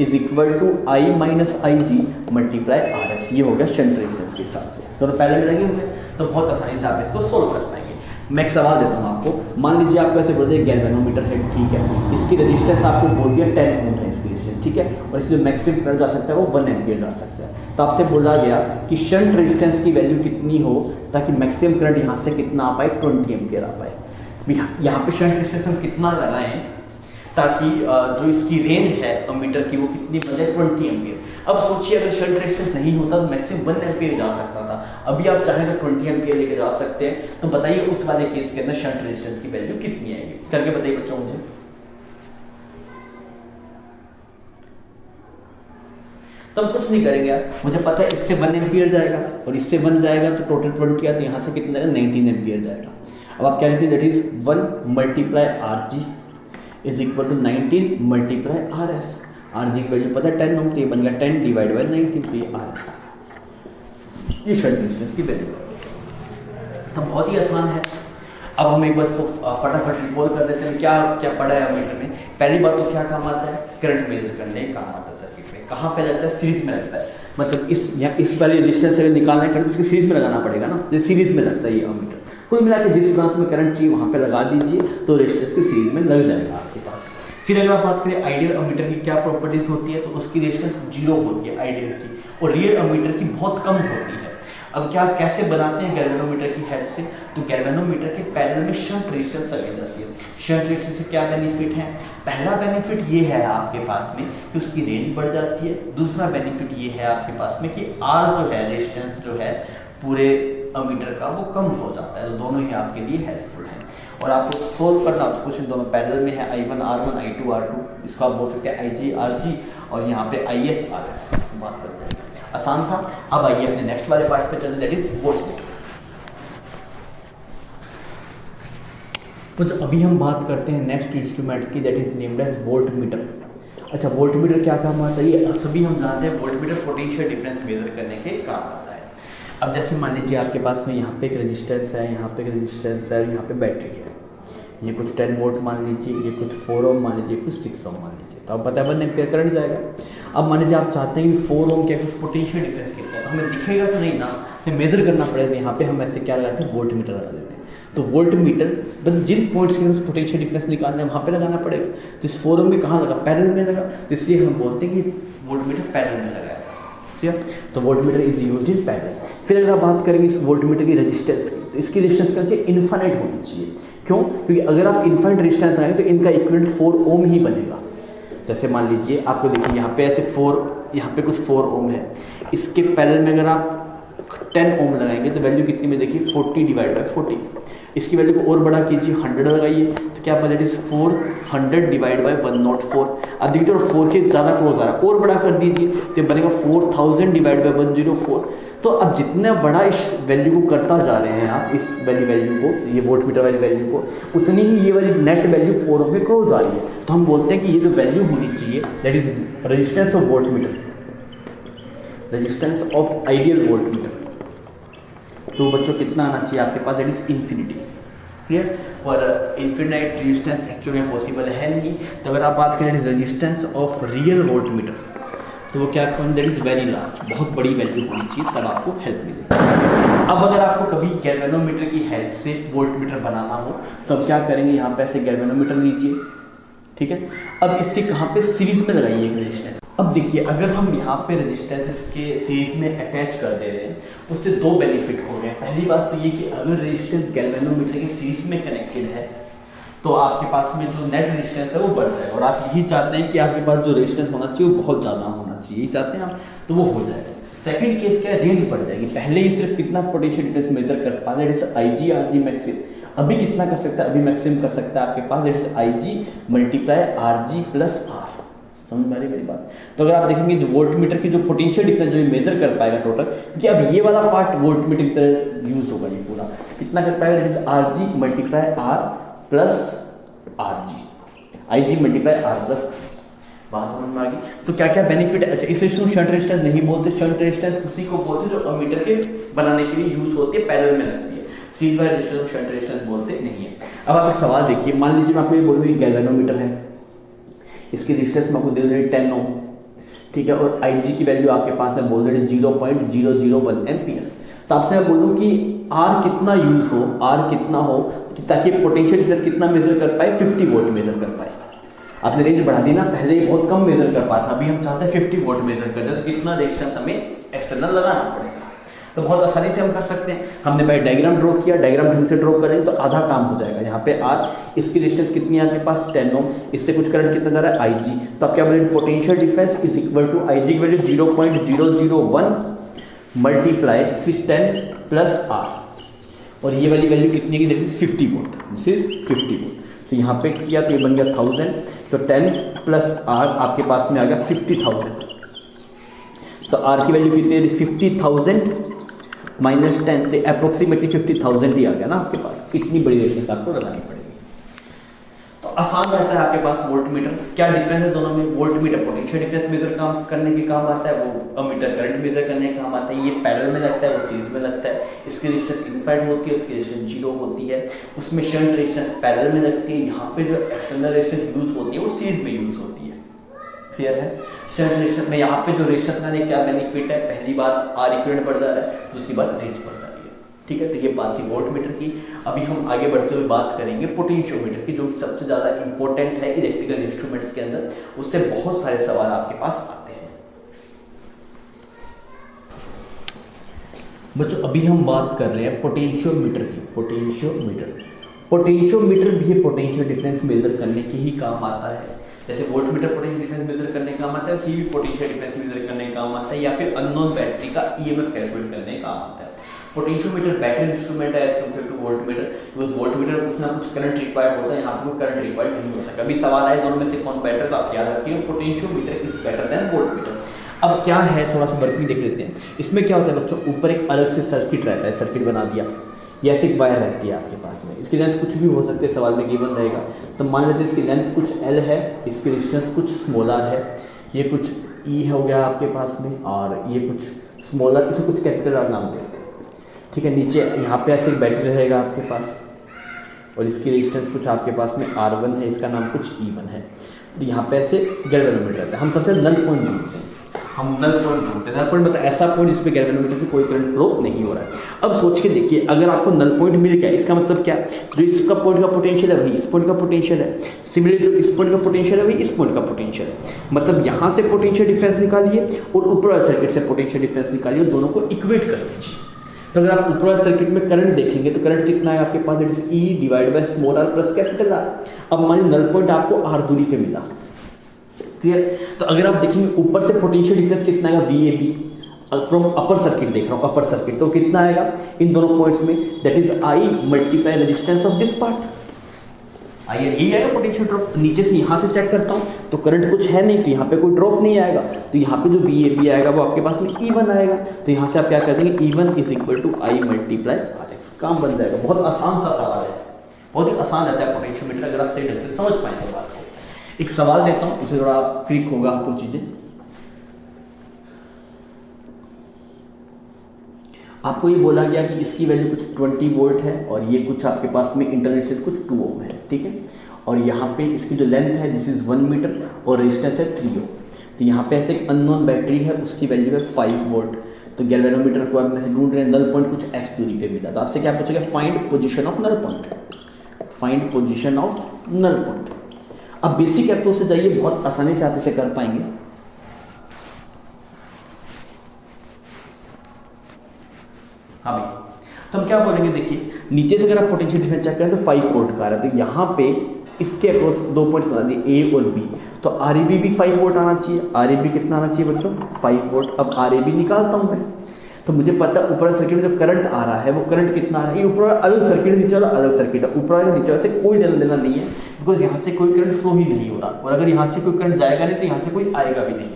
is equal to I minus IG multiply RS। ये हो गया शंट रेजिस्टेंस के हिसाब से, दोनों पैरेलल में लगे हुए तो बहुत आसानी से आप इसको सोल्व कर पाएंगे। मैं एक सवाल देता हूँ आपको, मान लीजिए आपको ऐसे बोल दिया गैल्वेनोमीटर है, ठीक है, इसकी रेजिस्टेंस आपको बोल दिया 10 ओम है इसकी रेजिस्टेंस, ठीक है, और इसकी जो मैक्सिमम करंट जा सकता है वो 1 एम्पियर जा सकता है। तो आपसे बोला गया कि शंट रेजिस्टेंस की वैल्यू कितनी हो ताकि मैक्सिमम करंट यहाँ से कितना आ पाए? 20 एम्पियर आ पाए। यहाँ पे शंट रेजिस्टेंस हम कितना लगाएं ताकि जो इसकी रेंज है अमीटर की वो कितनी बन जाए? 20 एम्पियर। अब सोचिए अगर शंट रेजिस्टेंस नहीं होता तो मैक्सिमम 1 एम्पियर जा सकता था, अभी आप चाहें तो 20 एम्पियर लेके जा सकते हैं। तो बताइए उस वाले केस के अंदर शंट रेजिस्टेंस की वैल्यू कितनी आएगी? करके बताइए बच्चों मुझे। तो हम कुछ नहीं करेंगे यार, मुझे पता है इससे 1 एम्पियर जाएगा और इससे 1 जाएगा तो टोटल 20 आया, तो यहाँ से कितना जाएगा? 19 एम्पियर जाएगा। अब आप क्या लिखिए? That is 1 multiply RG is equal to 19 multiply RS। RG की वैल्यू पता है 10 ओम, तो ये बन गया 10 डिवाइड बाई 19, तो ये RS आ गया। ये शंट रेजिस्टेंस की वैल्यू तो बहुत ही आसान है। अब हम एक बार इसको फटाफट रिकॉल कर लेते हैं क्या क्या पढ़ा है अमीटर में। पहली बात तो क्या काम आता है? करंट मेजर करने का काम आता है सर्किट में। कहाँ पे लगता है? सीरीज में लगता है। मतलब इस वाली रेजिस्टेंस से निकालना है करंट, उसकी सीरीज में लगाना पड़ेगा ना, जो सीरीज में लगता है ये अमीटर। कुल मिला के जिस ब्रांच में करंट चाहिए वहाँ पे लगा दीजिए तो रेजिस्टेंस की सीरीज में लग जाएगा आपके पास। फिर अगर आप बात करें आइडियल अमीटर की क्या प्रॉपर्टीज होती है, तो उसकी रेजिस्टेंस 0 होती है आइडियल की, और रियल अमीटर की बहुत कम होती है। अब क्या कैसे बनाते हैं गैल्वेनोमीटर की हेल्प से, तो गैल्वेनोमीटर के पैरेलल में शंट रेजिस्टेंस लगाई जाती है। शंट रेजिस्टेंस से क्या बेनिफिट है, पहला बेनिफिट ये है आपके पास में कि उसकी रेंज बढ़ जाती है। दूसरा बेनिफिट ये है आपके पास में कि आर जो है रेजिस्टेंस जो है पूरे अमीटर का वो कम हो जाता है। तो दोनों ही आपके लिए हेल्पफुल हैं। और आपको सोल्व करना तो क्वेश्चन दोनों पैरेलल में है, I1 R1 I2 R2, इसको आप बोल सकते हैं IG RG, और यहाँ पे IS RS बात करते हैं। आसान था। अब आइए अपने नेक्स्ट वाले पार्ट पे चलते, दैट इज वोल्टमीटर। तो जो अभी हम बात करते हैं नेक्स्ट इंस्ट्रूमेंट की, that is named as voltmeter. अच्छा, वोल्टमीटर क्या काम आता है, ये सभी हम जानते हैं। वोल्टमीटर पोटेंशियल डिफरेंस मेजर करने के काम आता है। अब जैसे मान लीजिए आपके पास में यहाँ पे एक रेजिस्टेंस है, यहाँ पे एक रेजिस्टेंस है, यहाँ पे बैटरी है। ये कुछ 10 वोल्ट मान लीजिए, ये कुछ 4 ओम मान लीजिए, कुछ 6 ओम मान लीजिए, तो अब पता है 1 एम्पियर करंट जाएगा। अब मान लीजिए आप चाहते हैं कि 4 ओम क्या कुछ पोटेंशियल डिफरेंस कितना है, तो हमें दिखेगा तो नहीं ना, हमें मेजर करना पड़ेगा। यहाँ पे हम ऐसे क्या लगाते हैं, वोल्टमीटर लगा देते हैं। तो वोल्टमीटर जिन पॉइंट्स के उस पोटेंशियल डिफरेंस निकालना है वहाँ पे लगाना पड़ेगा। तो इस 4 ओम में कहाँ लगा, पैरेलल में लगा, तो इसलिए हम बोलते हैं कि वोल्टमीटर पैरेलल में लगाया। ठीक है, तो voltmeter is used in parallel. फिर अगर आप बात करेंगे इस वोल्टमीटर की रेजिस्टेंस की, तो इसकी रेजिस्टेंस क्या चाहिए, इन्फाइनाइट होनी चाहिए। क्यों, क्योंकि अगर आप इन्फाइनाइट रेजिस्टेंस लगाएंगे तो इनका इक्विवेलेंट 4 ओम ही बनेगा। जैसे मान लीजिए आपको देखिए यहाँ पे ऐसे 4, यहाँ पे कुछ 4 ओम है, इसके पैरेलल में अगर आप 10 ओम लगाएंगे तो वैल्यू कितनी में देखिए 40 डिवाइड बाई 40। इसकी वैल्यू को और बड़ा कीजिए, 100 लगाइए, तो क्या बनेगा, इज 400 डिवाइड बाई 104। अब देखिए तो 4 के ज़्यादा क्लोज आ रहा है, और बड़ा कर दीजिए तो बनेगा 4000 डिवाइड बाई 104। तो अब जितना बड़ा इस वैल्यू को करता जा रहे हैं आप, इस वैल्यू को, ये वोल्टमीटर वाली वैल्यू को, उतनी ही ये वाली नेट वैल्यू 4 ओम के क्लोज आ रही है। तो हम बोलते हैं कि ये जो वैल्यू होनी चाहिए, that is resistance of voltmeter, resistance of ideal voltmeter. तो बच्चों कितना आना चाहिए आपके पास, दैट इज इन्फिनिटी। क्लियर, और इन्फिनाइट रेजिस्टेंस एक्चुअली में पॉसिबल है नहीं। तो अगर आप बात करें रेजिस्टेंस ऑफ रियल वोल्टमीटर, तो वो क्या, दैट इज वेरी लार्ज, बहुत बड़ी वैल्यू होनी चाहिए, तब आपको हेल्प मिलेगी। अब अगर आपको कभी गैल्वेनोमीटर की हेल्प से वोल्टमीटर बनाना हो तो अब क्या करेंगे, यहाँ पे ऐसे गैल्वेनोमीटर लीजिए, ठीक है। अब इसके कहाँ पे सीरीज में लगाइए एक रेजिस्टेंस। अब देखिए अगर हम यहाँ पे रेजिस्टेंस के सीरीज में अटैच कर दे रहे हैं, उससे 2 बेनिफिट हो रहे हैं। पहली बात तो ये कि अगर रेजिस्टेंस गैल्वेनोमीटर के सीरीज में कनेक्टेड है तो आपके पास में जो नेट रेजिस्टेंस है वो बढ़ जाएगा, और आप यही चाहते हैं कि आपके पास जो रेजिस्टेंस होना चाहिए वो बहुत ज़्यादा होना चाहिए, यही चाहते हैं आप, तो वो हो जाएगा। सेकंड केस क्या है, रेंज बढ़ जाएगी। पहले ही सिर्फ कितना पोटेंशियल डिफरेंस मेजर कर पाते हैं, जैसे IG RG मैक्सिमम, अभी कितना कर सकता है, अभी मैक्सिमम कर सकता है आपके पास, जैसे IG multiply RG plus R। समझ में आ रही मेरी बात। तो अगर आप देखेंगे जो वोल्टमीटर की जो पोटेंशियल डिफरेंस जो मेजर कर पाएगा टोटल, क्योंकि अब ये वाला पार्ट वोल्टमीटर की तरह यूज होगा, ये पूरा कितना कर पाएगा, that is RG multiply R plus RG, IG multiply R plus. बात समझ में आ गई। तो क्या क्या बेनिफिट है। अच्छा, इसे शंट रेजिस्टेंस नहीं बोलते, शंट रेजिस्टेंस उसी को बोलते जो अमीटर के बनाने के लिए यूज होती है, पैरेलल में लगती है। सीरीज वाले रेजिस्टेंस शंट रेजिस्टेंस बोलते नहीं है। अब आप एक सवाल देखिए, मान लीजिए मैं आपको ये बोलूँ गैल्वेनोमीटर है, इसकी रेजिस्टेंस मैं आपको दे रही 10 ओम, ठीक है, और IG की वैल्यू आपके पास में बोल रही 0.001 एम्पियर। तो आपसे मैं बोलूँ कि R कितना यूज हो, R कितना हो, ताकि पोटेंशियल डिफरेंस कितना मेजर कर पाए, 50 वोल्ट मेजर कर पाए। आपने रेंज बढ़ा दी ना, पहले ही बहुत कम मेजर कर पाता, अभी हम चाहते हैं 50 वोल्ट मेजर कर दे, तो कितना रेजिस्टेंस हमें एक्सटर्नल लगाना पड़ेगा। तो बहुत आसानी से हम कर सकते हैं। हमने पहले डायग्राम ड्रॉ किया, डायग्राम ढंग से ड्रॉ करेंगे तो आधा काम हो जाएगा। यहाँ पे R, इसकी रेजिस्टेंस कितनी है आपके पास 10 ओम, इससे कुछ करंट कितना जा रहा है IG। तो आप क्या बोलेंगे, potential difference is equal to IG की वैल्यू 0.001 मल्टीप्लाई 10 प्लस R, और ये वाली वैल्यू कितनी है, this is 50 volt, this is 50 volt. तो यहाँ पे किया तो ये बन गया 1000, तो 10 प्लस R आपके पास में आ गया 50,000। तो R की वैल्यू कितनी है, 50,000 माइनस 10, तो अप्रोक्सीमेटली 50,000 ही आ गया ना आपके पास। इतनी बड़ी रेजिस्टेंस आपको लगानी पड़ेगी। तो आसान रहता है आपके पास वोल्टमीटर। क्या डिफरेंस है दोनों में, वोल्टमीटर पोटेंशियल डिफरेंस मेजर काम करने के काम आता है, वो अमीटर करंट मेजर करने के काम आता है। ये पैरेलल में लगता है, वो सीरीज में लगता है। इसकी रेजिस्टेंस इनफाइनाइट होती है, उसकी रेजिस्टेंस 0 होती है। उसमें शंट रेजिस्टेंस पैरेलल में लगती है, यहाँ पे जो एक्सटर्नल रेजिस्टेंस यूज होती है वो सीरीज में यूज होती है। क्लियर है। शंट रेजिस्टेंस में यहाँ पे जो रेजिस्टेंस का क्या बेनिफिट है, पहली बात R इक्विवेलेंट बढ़ जा रहा है, दूसरी बात रेंज बढ़ जा रही है। ठीक है, तो ये बात थी वोल्ट मीटर की। अभी हम आगे बढ़ते हुए बात करेंगे पोटेंशियोमीटर की, जो कि सबसे ज़्यादा इंपॉर्टेंट है इलेक्ट्रिकल इंस्ट्रूमेंट्स के अंदर। उससे बहुत सारे सवाल आपके पास आते हैं। बच्चों अभी हम बात कर रहे हैं पोटेंशियोमीटर की। पोटेंशियोमीटर भी पोटेंशियल डिफरेंस मेजर करने के ही काम आता है। जैसे voltmeter potential difference measure करने का काम आता है, उसी भी पोटेंशियल डिफरेंस मेजर करने का काम आता है, या फिर अननोन बैटरी का ईएमएफ कैलकुलेट करने का काम आता है। पोटेंशियोमीटर बैटरी इंस्ट्रूमेंट है as compare to voltmeter, because voltmeter कुछ ना कुछ करंट रिक्वायर्ड होता है, यहाँ पे करंट रिक्वायर्ड नहीं होता। कभी सवाल आए दोनों में से कौन बेटर, तो आप याद रखिए potentiometer is better than volt meter. अब क्या है, थोड़ा सा वर्किंग देख लेते हैं। इसमें क्या होता है बच्चों, ऊपर एक अलग से सर्किट रहता है, सर्किट बना दिया, ये ऐसी एक वायर रहती है आपके पास में। इसकी लेंथ कुछ भी हो सकती है, सवाल में गिवन रहेगा। तो मान लेते हैं इसकी लेंथ कुछ L है, इसकी डिस्टेंस कुछ स्मॉलर है, ये कुछ E हो गया आपके पास में, और ये कुछ स्मॉलर, इसको कुछ कैपिटल R नाम देते हैं, ठीक है। नीचे यहाँ पे ऐसे एक बैटरी रहेगा आपके पास, और इसकी रेजिस्टेंस कुछ आपके पास में R1 है, इसका नाम कुछ E1 है। तो यहाँ पे ऐसे गैल्वेनोमीटर रहता है। हम सबसे नल पॉइंट ढूंढते हैं, हम नल पॉइंट ढूंढते हैं। नल पॉइंट मतलब ऐसा पॉइंट जिस पे गैल्वेनोमीटर से कोई करंट फ्लो नहीं हो रहा है। अब सोच के देखिए, अगर आपको नल पॉइंट मिल गया, इसका मतलब क्या, जो इसका पॉइंट का पोटेंशियल है वही इस पॉइंट का पोटेंशियल है, सिमिलरली जो इस पॉइंट का पोटेंशियल है वही इस पॉइंट का पोटेंशियल है। मतलब यहाँ से पोटेंशियल डिफरेंस निकालिए और ऊपर वाले सर्किट से पोटेंशियल डिफरेंस निकालिए, दोनों को इक्वेट कर दीजिए। तो अगर आप ऊपर वाले सर्किट में करंट देखेंगे तो करंट कितना है आपके पास, it is E divide by small r plus capital R। अब मानिए नल पॉइंट आपको R दूरी पे मिला, क्लियर। तो अगर आप देखेंगे ऊपर से पोटेंशियल डिफरेंस कितना आएगा, VAB फ्रॉम अपर सर्किट देख रहा हूँ, अपर सर्किट, तो कितना आएगा इन दोनों पॉइंट्स में, that is I multiply resistance of this part. I यही आएगा पोटेंशियल ड्रॉप। नीचे से यहाँ से चेक करता हूँ तो करंट कुछ है नहीं, तो यहाँ पे कोई ड्रॉप नहीं आएगा, तो यहाँ पे जो VAB आएगा वो आपके पास में E1 आएगा। तो यहाँ से आप क्या कर देंगे, E1 is equal to I multiply RX, काम बन जाएगा। बहुत आसान सा सवाल है, बहुत ही आसान रहता है पोटेंशियोमीटर, अगर आप सही ढंग से समझ पाएं तो बात को। एक सवाल देता हूँ, उससे थोड़ा क्लिक होगा आपको चीजें। आपको ये बोला गया कि इसकी वैल्यू कुछ 20 वोल्ट है, और ये कुछ आपके पास में इंटरनल से कुछ 2 ओम है, ठीक है। और यहाँ पे इसकी जो लेंथ है दिस इज 1 मीटर और रेजिस्टेंस है 3 ओम। तो यहाँ पे ऐसे एक अननोन बैटरी है, उसकी वैल्यू है 5 वोल्ट। तो गैल्वेनोमीटर को आप में से ढूंढ रहे हैं, नल पॉइंट कुछ x दूरी पे मिला, तो आपसे क्या पूछेगा, find position of null point, find position of null point. अब बेसिक अप्रोच से जाइए, बहुत आसानी से आप इसे कर पाएंगे। हाँ भाई, तो हम क्या बोलेंगे, देखिए नीचे से अगर आप पोटेंशियल डिफरेंस चेक करें तो 5 वोल्ट का आ रहा है, तो यहाँ पे इसके अक्रॉस 2 पॉइंट्स बता दिए A और B, तो RAB भी 5 वोल्ट आना चाहिए। RAB कितना आना चाहिए बच्चों, 5 वोल्ट। अब RAB निकालता हूँ मैं, तो मुझे पता है ऊपर सर्किट में जो करंट आ रहा है वो करंट कितना आ रहा है, ये ऊपर अलग सर्किट, नीचे वाला अलग सर्किट है। ऊपर वाले नीचे वाले से कोई लेना देना नहीं है, बिकॉज यहाँ से कोई करंट फ्लो ही नहीं हो रहा, और अगर यहाँ से कोई करंट जाएगा नहीं तो यहाँ से कोई आएगा भी नहीं।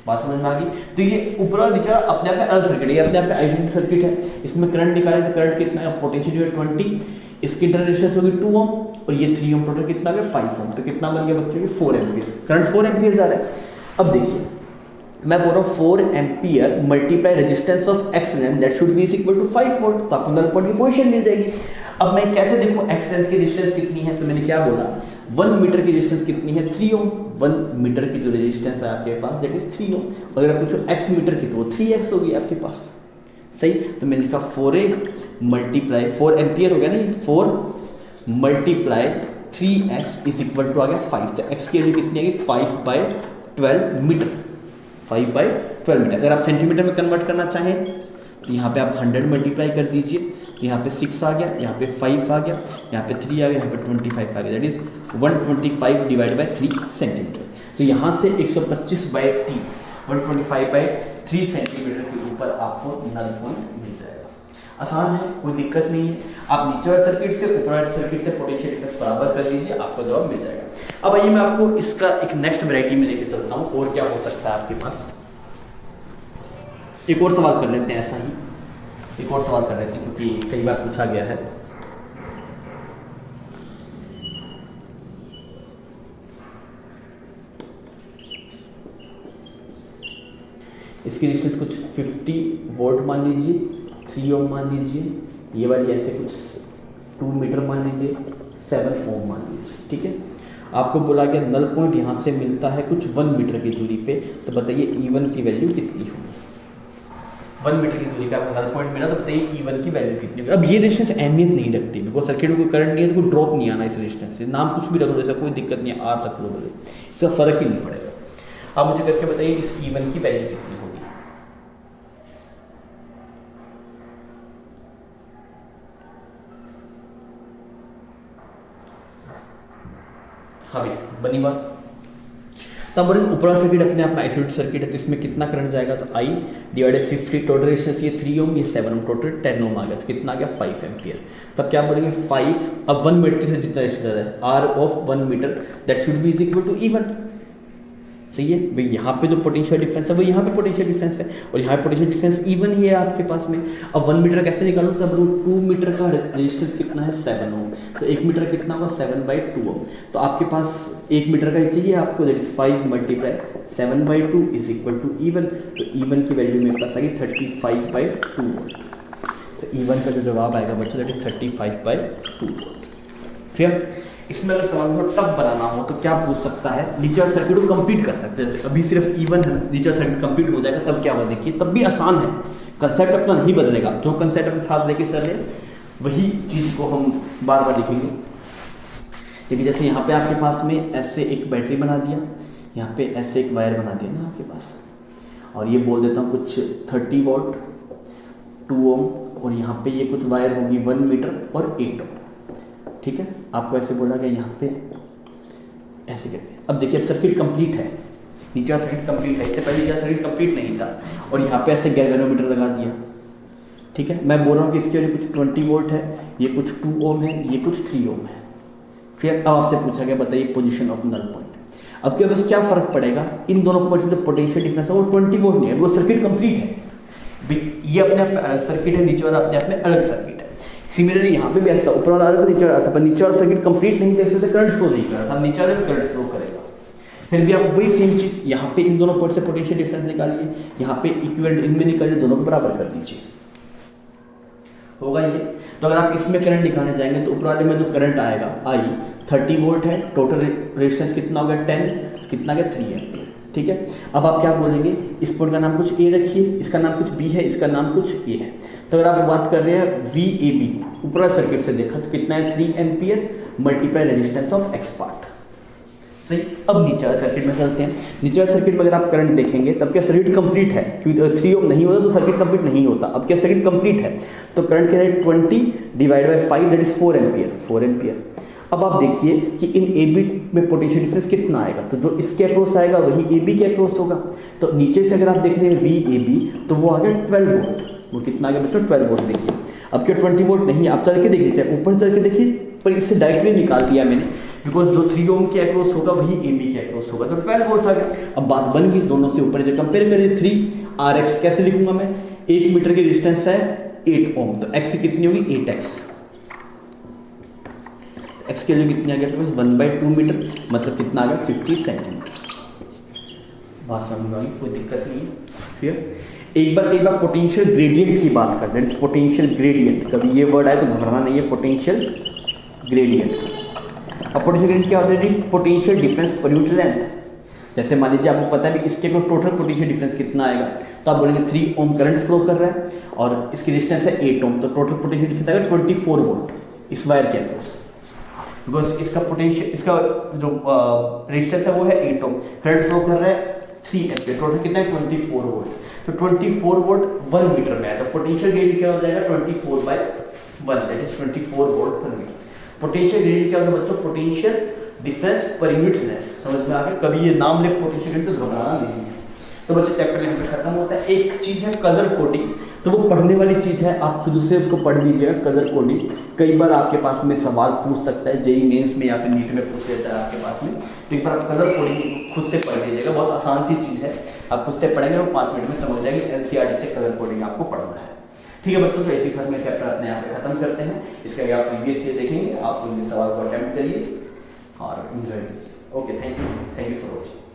बात समझ में आ गई। तो ये ऊपर वाला नीचे वाला अपने आप में अलग सर्किट है, ये अपने आप में आइडेंटिटी सर्किट है। इसमें करंट निकाले तो करंट कितना है, पोटेंशियल जो है 20, इसकी इंटरनल रेजिस्टेंस होगी 2 ओम, और ये 3 ओम, टोटल कितना है 5 ओम। तो कितना बन गया बच्चों, ये 4 एम्पियर, करंट 4 एम्पियर जा रहा है। अब देखिए मैं बोल रहा हूँ 4 ampere multiply resistance of X length, that should be is equal to 5 volt, तो आपको नल पॉइंट की पोजीशन मिल जाएगी। अब मैं कैसे देखूँ एक्स लेंथ की रेजिस्टेंस कितनी है, तो मैंने क्या बोला, 1 मीटर की रेजिस्टेंस कितनी है, 3 ओम। 1 मीटर की जो रेजिस्टेंस है आपके पास दैट इज 3 ओम। अगर आप पूछो एक्स मीटर की तो वो 3x होगी आपके पास, सही। तो मैंने लिखा 4A मल्टीप्लाई 4 एम्पियर हो गया ना, 4 multiply 3x is equal to आ गया 5। तो x की वैल्यू कितनी आएगी, 5/12 मीटर, 5/12 मीटर। अगर आप सेंटीमीटर में कन्वर्ट करना चाहें तो यहाँ पे आप 100 मल्टीप्लाई कर दीजिए, तो यहाँ पे 6 आ गया, यहाँ पे 5 आ गया, यहाँ पे 3 आ गया, यहाँ पे 25 आ गया, that is 125 divide by 3 centimetre. तो यहाँ से 125/3 125/3 सेंटीमीटर के ऊपर आपको नल पॉइंट मिल जाएगा। आसान है, कोई दिक्कत नहीं है। आप नीचे वाले सर्किट से ऊपर वाले सर्किट से पोटेंशियल डिफरेंस बराबर कर लीजिए, आपको जवाब मिल जाएगा। अब आइए मैं आपको इसका एक नेक्स्ट वैरायटी में लेके चलता हूँ, और क्या हो सकता है आपके पास। एक और सवाल कर लेते हैं, ऐसा ही एक और सवाल कर लेते हैं क्योंकि कई बार पूछा गया है। इसकी रेजिस्टेंस कुछ 50 वोल्ट मान लीजिए, 3 ओम मान लीजिए, ये वाली ऐसे कुछ 2 मीटर मान लीजिए, 7 ओम मान लीजिए, ठीक है। आपको बोला गया नल पॉइंट यहाँ से मिलता है कुछ 1 मीटर की दूरी पे, तो बताइए E1 की वैल्यू कितनी होगी। 1 मीटर की दूरी का आपको नल पॉइंट मिला, तो बताइए E1 की वैल्यू कितनी होगी। अब ये रेजिस्टेंस अहमियत नहीं रखती, बिकॉज सर्किट में कोई करंट नहीं है तो कोई ड्रॉप नहीं आना इस रेजिस्टेंस से, नाम कुछ भी रख लो, ऐसा कोई दिक्कत नहीं है, R रख लो, बोले इसका फर्क ही नहीं पड़ेगा। आप मुझे करके बताइए इस E1 की वैल्यू कितनी होगी। हाँ भैया, बनी बात। तब बोलेंगे ऊपरा सर्किट अपने आप में आइसोलेटेड सर्किट है, तो इसमें कितना करंट जाएगा, तो I डिवाइडेड 50, टोटल रेजिस्टेंस ये 3 ओम, ये 7 ओम, टोटल 10 ओम आ गया, तो कितना आ गया 5 एम्पियर। तब क्या बोलेंगे 5, अब 1 मीटर से जितना रेजिस्टेंस है R of 1 metre that should be is equal to E1। सही है भाई, यहाँ पे जो पोटेंशियल डिफरेंस है वो यहाँ पे पोटेंशियल डिफरेंस है, और यहाँ पे पोटेंशियल डिफरेंस E1 ही है आपके पास में। अब 1 मीटर कैसे निकालूँ, तब 2 मीटर का रेजिस्टेंस कितना है 7 ओम, तो 1 मीटर कितना होगा 7/2 ओम, तो आपके पास 1 मीटर का ही चाहिए आपको, that is 5 × 7/2 is equal to E1, तो E1 की वैल्यू मेरे पास आ गई 35/2 वोल्ट। तो E1 का जो जवाब आएगा बच्चों दैट इज 35/2 वोल्ट। क्लियर। इसमें अगर सवाल को टफ बनाना हो तो क्या पूछ सकता है, नीचे वाले सर्किट को कंप्लीट कर सकते हैं, जैसे अभी सिर्फ E1 है, नीचे वाला सर्किट कंप्लीट हो जाएगा तब क्या हुआ देखिए, तब भी आसान है, कंसेप्ट अपना नहीं बदलेगा, जो कंसेप्ट अपने साथ लेके चल रहे वही चीज़ को हम बार बार लिखेंगे। देखिए जैसे यहाँ पे आपके पास में ऐसे एक बैटरी बना दिया, यहाँ पे ऐसे एक वायर बना दिया ना आपके पास, और ये बोल देता हूँ कुछ 30 वॉट 2 ओम, और यहाँ पे ये कुछ वायर होगी 1 मीटर और 8 ओम। ठीक है, आपको ऐसे बोला गया यहाँ पे ऐसे करके। अब देखिए अब सर्किट कंप्लीट है, नीचे वाला सर्किट कंप्लीट है, इससे पहले नीचे सर्किट कंप्लीट नहीं था, और यहाँ पे ऐसे गैल्वेनोमीटर लगा दिया। ठीक है, मैं बोल रहा हूँ कि इसके लिए कुछ 20 वोल्ट है, ये कुछ 2 ओम है, ये कुछ 3 ओम है। फिर अब आपसे पूछा गया बताइए पोजीशन ऑफ नल पॉइंट। अब क्या बस क्या फर्क पड़ेगा, इन दोनों पॉइंट में जो पोटेंशियल डिफरेंस है वो 20 वोल्ट नहीं है, वो सर्किट कंप्लीट है। ये अपने आप में अलग सर्किट है, नीचे वाला अपने आप में अलग सर्किट है। सिमिलरली यहाँ पे भी ऐसा था, ऊपर वाला अलग था, नीचे वाला था, पर नीचे वाला सर्किट कंप्लीट नहीं था, इसमें से करंट फ्लो नहीं कर रहा था, नीचे वाले में करंट फ्लो करेगा। फिर भी आप वही सेम चीज़ यहाँ पे इन दोनों पॉइंट से पोटेंशियल डिफरेंस निकालिए, यहाँ पे इक्विवेलेंट इनमें निकालिए, दोनों को बराबर कर दीजिए, होगा ये। तो अगर आप इसमें करंट निकालने जाएंगे तो ऊपर वाले में जो करंट आएगा I 30 वोल्ट है, टोटल रेजिस्टेंस कितना हो गया 10, कितना गया 3 एम्पियर। ठीक है, अब आप क्या बोलेंगे, इस पॉइंट का नाम कुछ A रखिए, इसका नाम कुछ B है, इसका नाम कुछ A है। तो अगर आप बात कर रहे हैं VAB, ऊपर सर्किट से देखा तो कितना है 3 ampere multiply resistance of X part. सही। अब नीचे वाले सर्किट में चलते हैं। नीचे वाले सर्किट में अगर आप करंट देखेंगे तब क्या सर्किट कंप्लीट है, क्योंकि 3 ओम नहीं होता तो सर्किट कंप्लीट नहीं होता। अब क्या सर्किट कंप्लीट है, तो करंट क्या है 20 / 5 दैट इज 4 एम्पियर, 4 एम्पियर। अब आप देखिए कि इन AB में पोटेंशियल डिफरेंस कितना आएगा, तो जो इसके अक्रॉस आएगा वही AB के अक्रॉस होगा। तो नीचे से अगर आप देख रहे हैं VAB तो वो आ गया 12 वोल्ट, वो कितना आ गया बच्चों 12 वोल्ट। देखिए अब क्या 20 वोल्ट नहीं, आप चल के देख लीजिए, ऊपर चल के देखिए, पर इससे डायरेक्टली निकाल दिया मैंने, बिकॉज जो 3 ओम के अक्रॉस होगा वही AB के अक्रॉस होगा, तो 12 वोल्ट आ गया। अब बात बन गई, दोनों से ऊपर जो कंपेयर करिए 3RX कैसे लिखूंगा मैं, 1 मीटर की डिस्टेंस है 8 ओम, तो X कितनी होगी 8X, X की वैल्यू कितनी आ गया 1/2 मीटर, मतलब कितना आ गया 50 सेंटीमीटर। बात समझ में आई, कोई दिक्कत नहीं है। फिर एक बार पोटेंशियल ग्रेडियंट की बात करते हैं, पोटेंशियल ग्रेडियंट, कभी ये वर्ड आए तो घबराना नहीं है, पोटेंशियल ग्रेडियंट। अब पोटेंशियल ग्रेडियंट क्या होता है, potential difference per unit length. जैसे मान लीजिए आपको पता है भी इसके टोटल पोटेंशियल डिफरेंस कितना आएगा, तो आप बोलेंगे 3 ओम करंट फ्लो कर रहा है और इसकी डिस्टेंस है 8 ओम, तो टोटल पोटेंशियल डिफरेंस आएगा 24 वोल्ट इस वायर के अक्रॉस, बिकॉज इसका पोटेंशियल, इसका जो रेजिस्टेंस है वो है 8 ओम, करंट फ्लो कर रहा है 3 एम्पियर, टोटल कितना है 24 वोल्ट। तो 24 वोल्ट 1 मीटर में है, तो पोटेंशियल ग्रेडियंट क्या हो जाएगा 24/1 दैट इज 24 वोल्ट पर मीटर। पोटेंशियल ग्रेडियंट क्या होगा बच्चों, potential difference per unit length. समझ में आ गया, कभी ये नाम ले पोटेंशियल ग्रेडियंट तो घबराना नहीं है। तो बच्चों चैप्टर यहाँ पे खत्म होता है। एक चीज है कलर कोडिंग, तो वो पढ़ने वाली चीज है, आप खुद से उसको पढ़ लीजिएगा। कलर कोडिंग कई बार आपके पास में सवाल पूछ सकता है, जेईई मेंस में या फिर नीट में पूछ लेता है आपके पास में, तो एक बार आप कलर कोडिंग खुद से पढ़ लीजिएगा, बहुत आसान सी चीज है, आप खुद से पढ़ेंगे और 5 मिनट में समझ जाएंगे। एनसीईआरटी से कलर कोडिंग आपको पढ़ना है। ठीक है बच्चों, तो इसी के साथ में चैप्टर अपने यहाँ पे खत्म करते हैं। इसके आगे आप प्रीवियस ईयर देखेंगे, आप उन सवाल को अटेम्प्ट करिए और एंजॉय कीजिए। Okay, thank you for watching.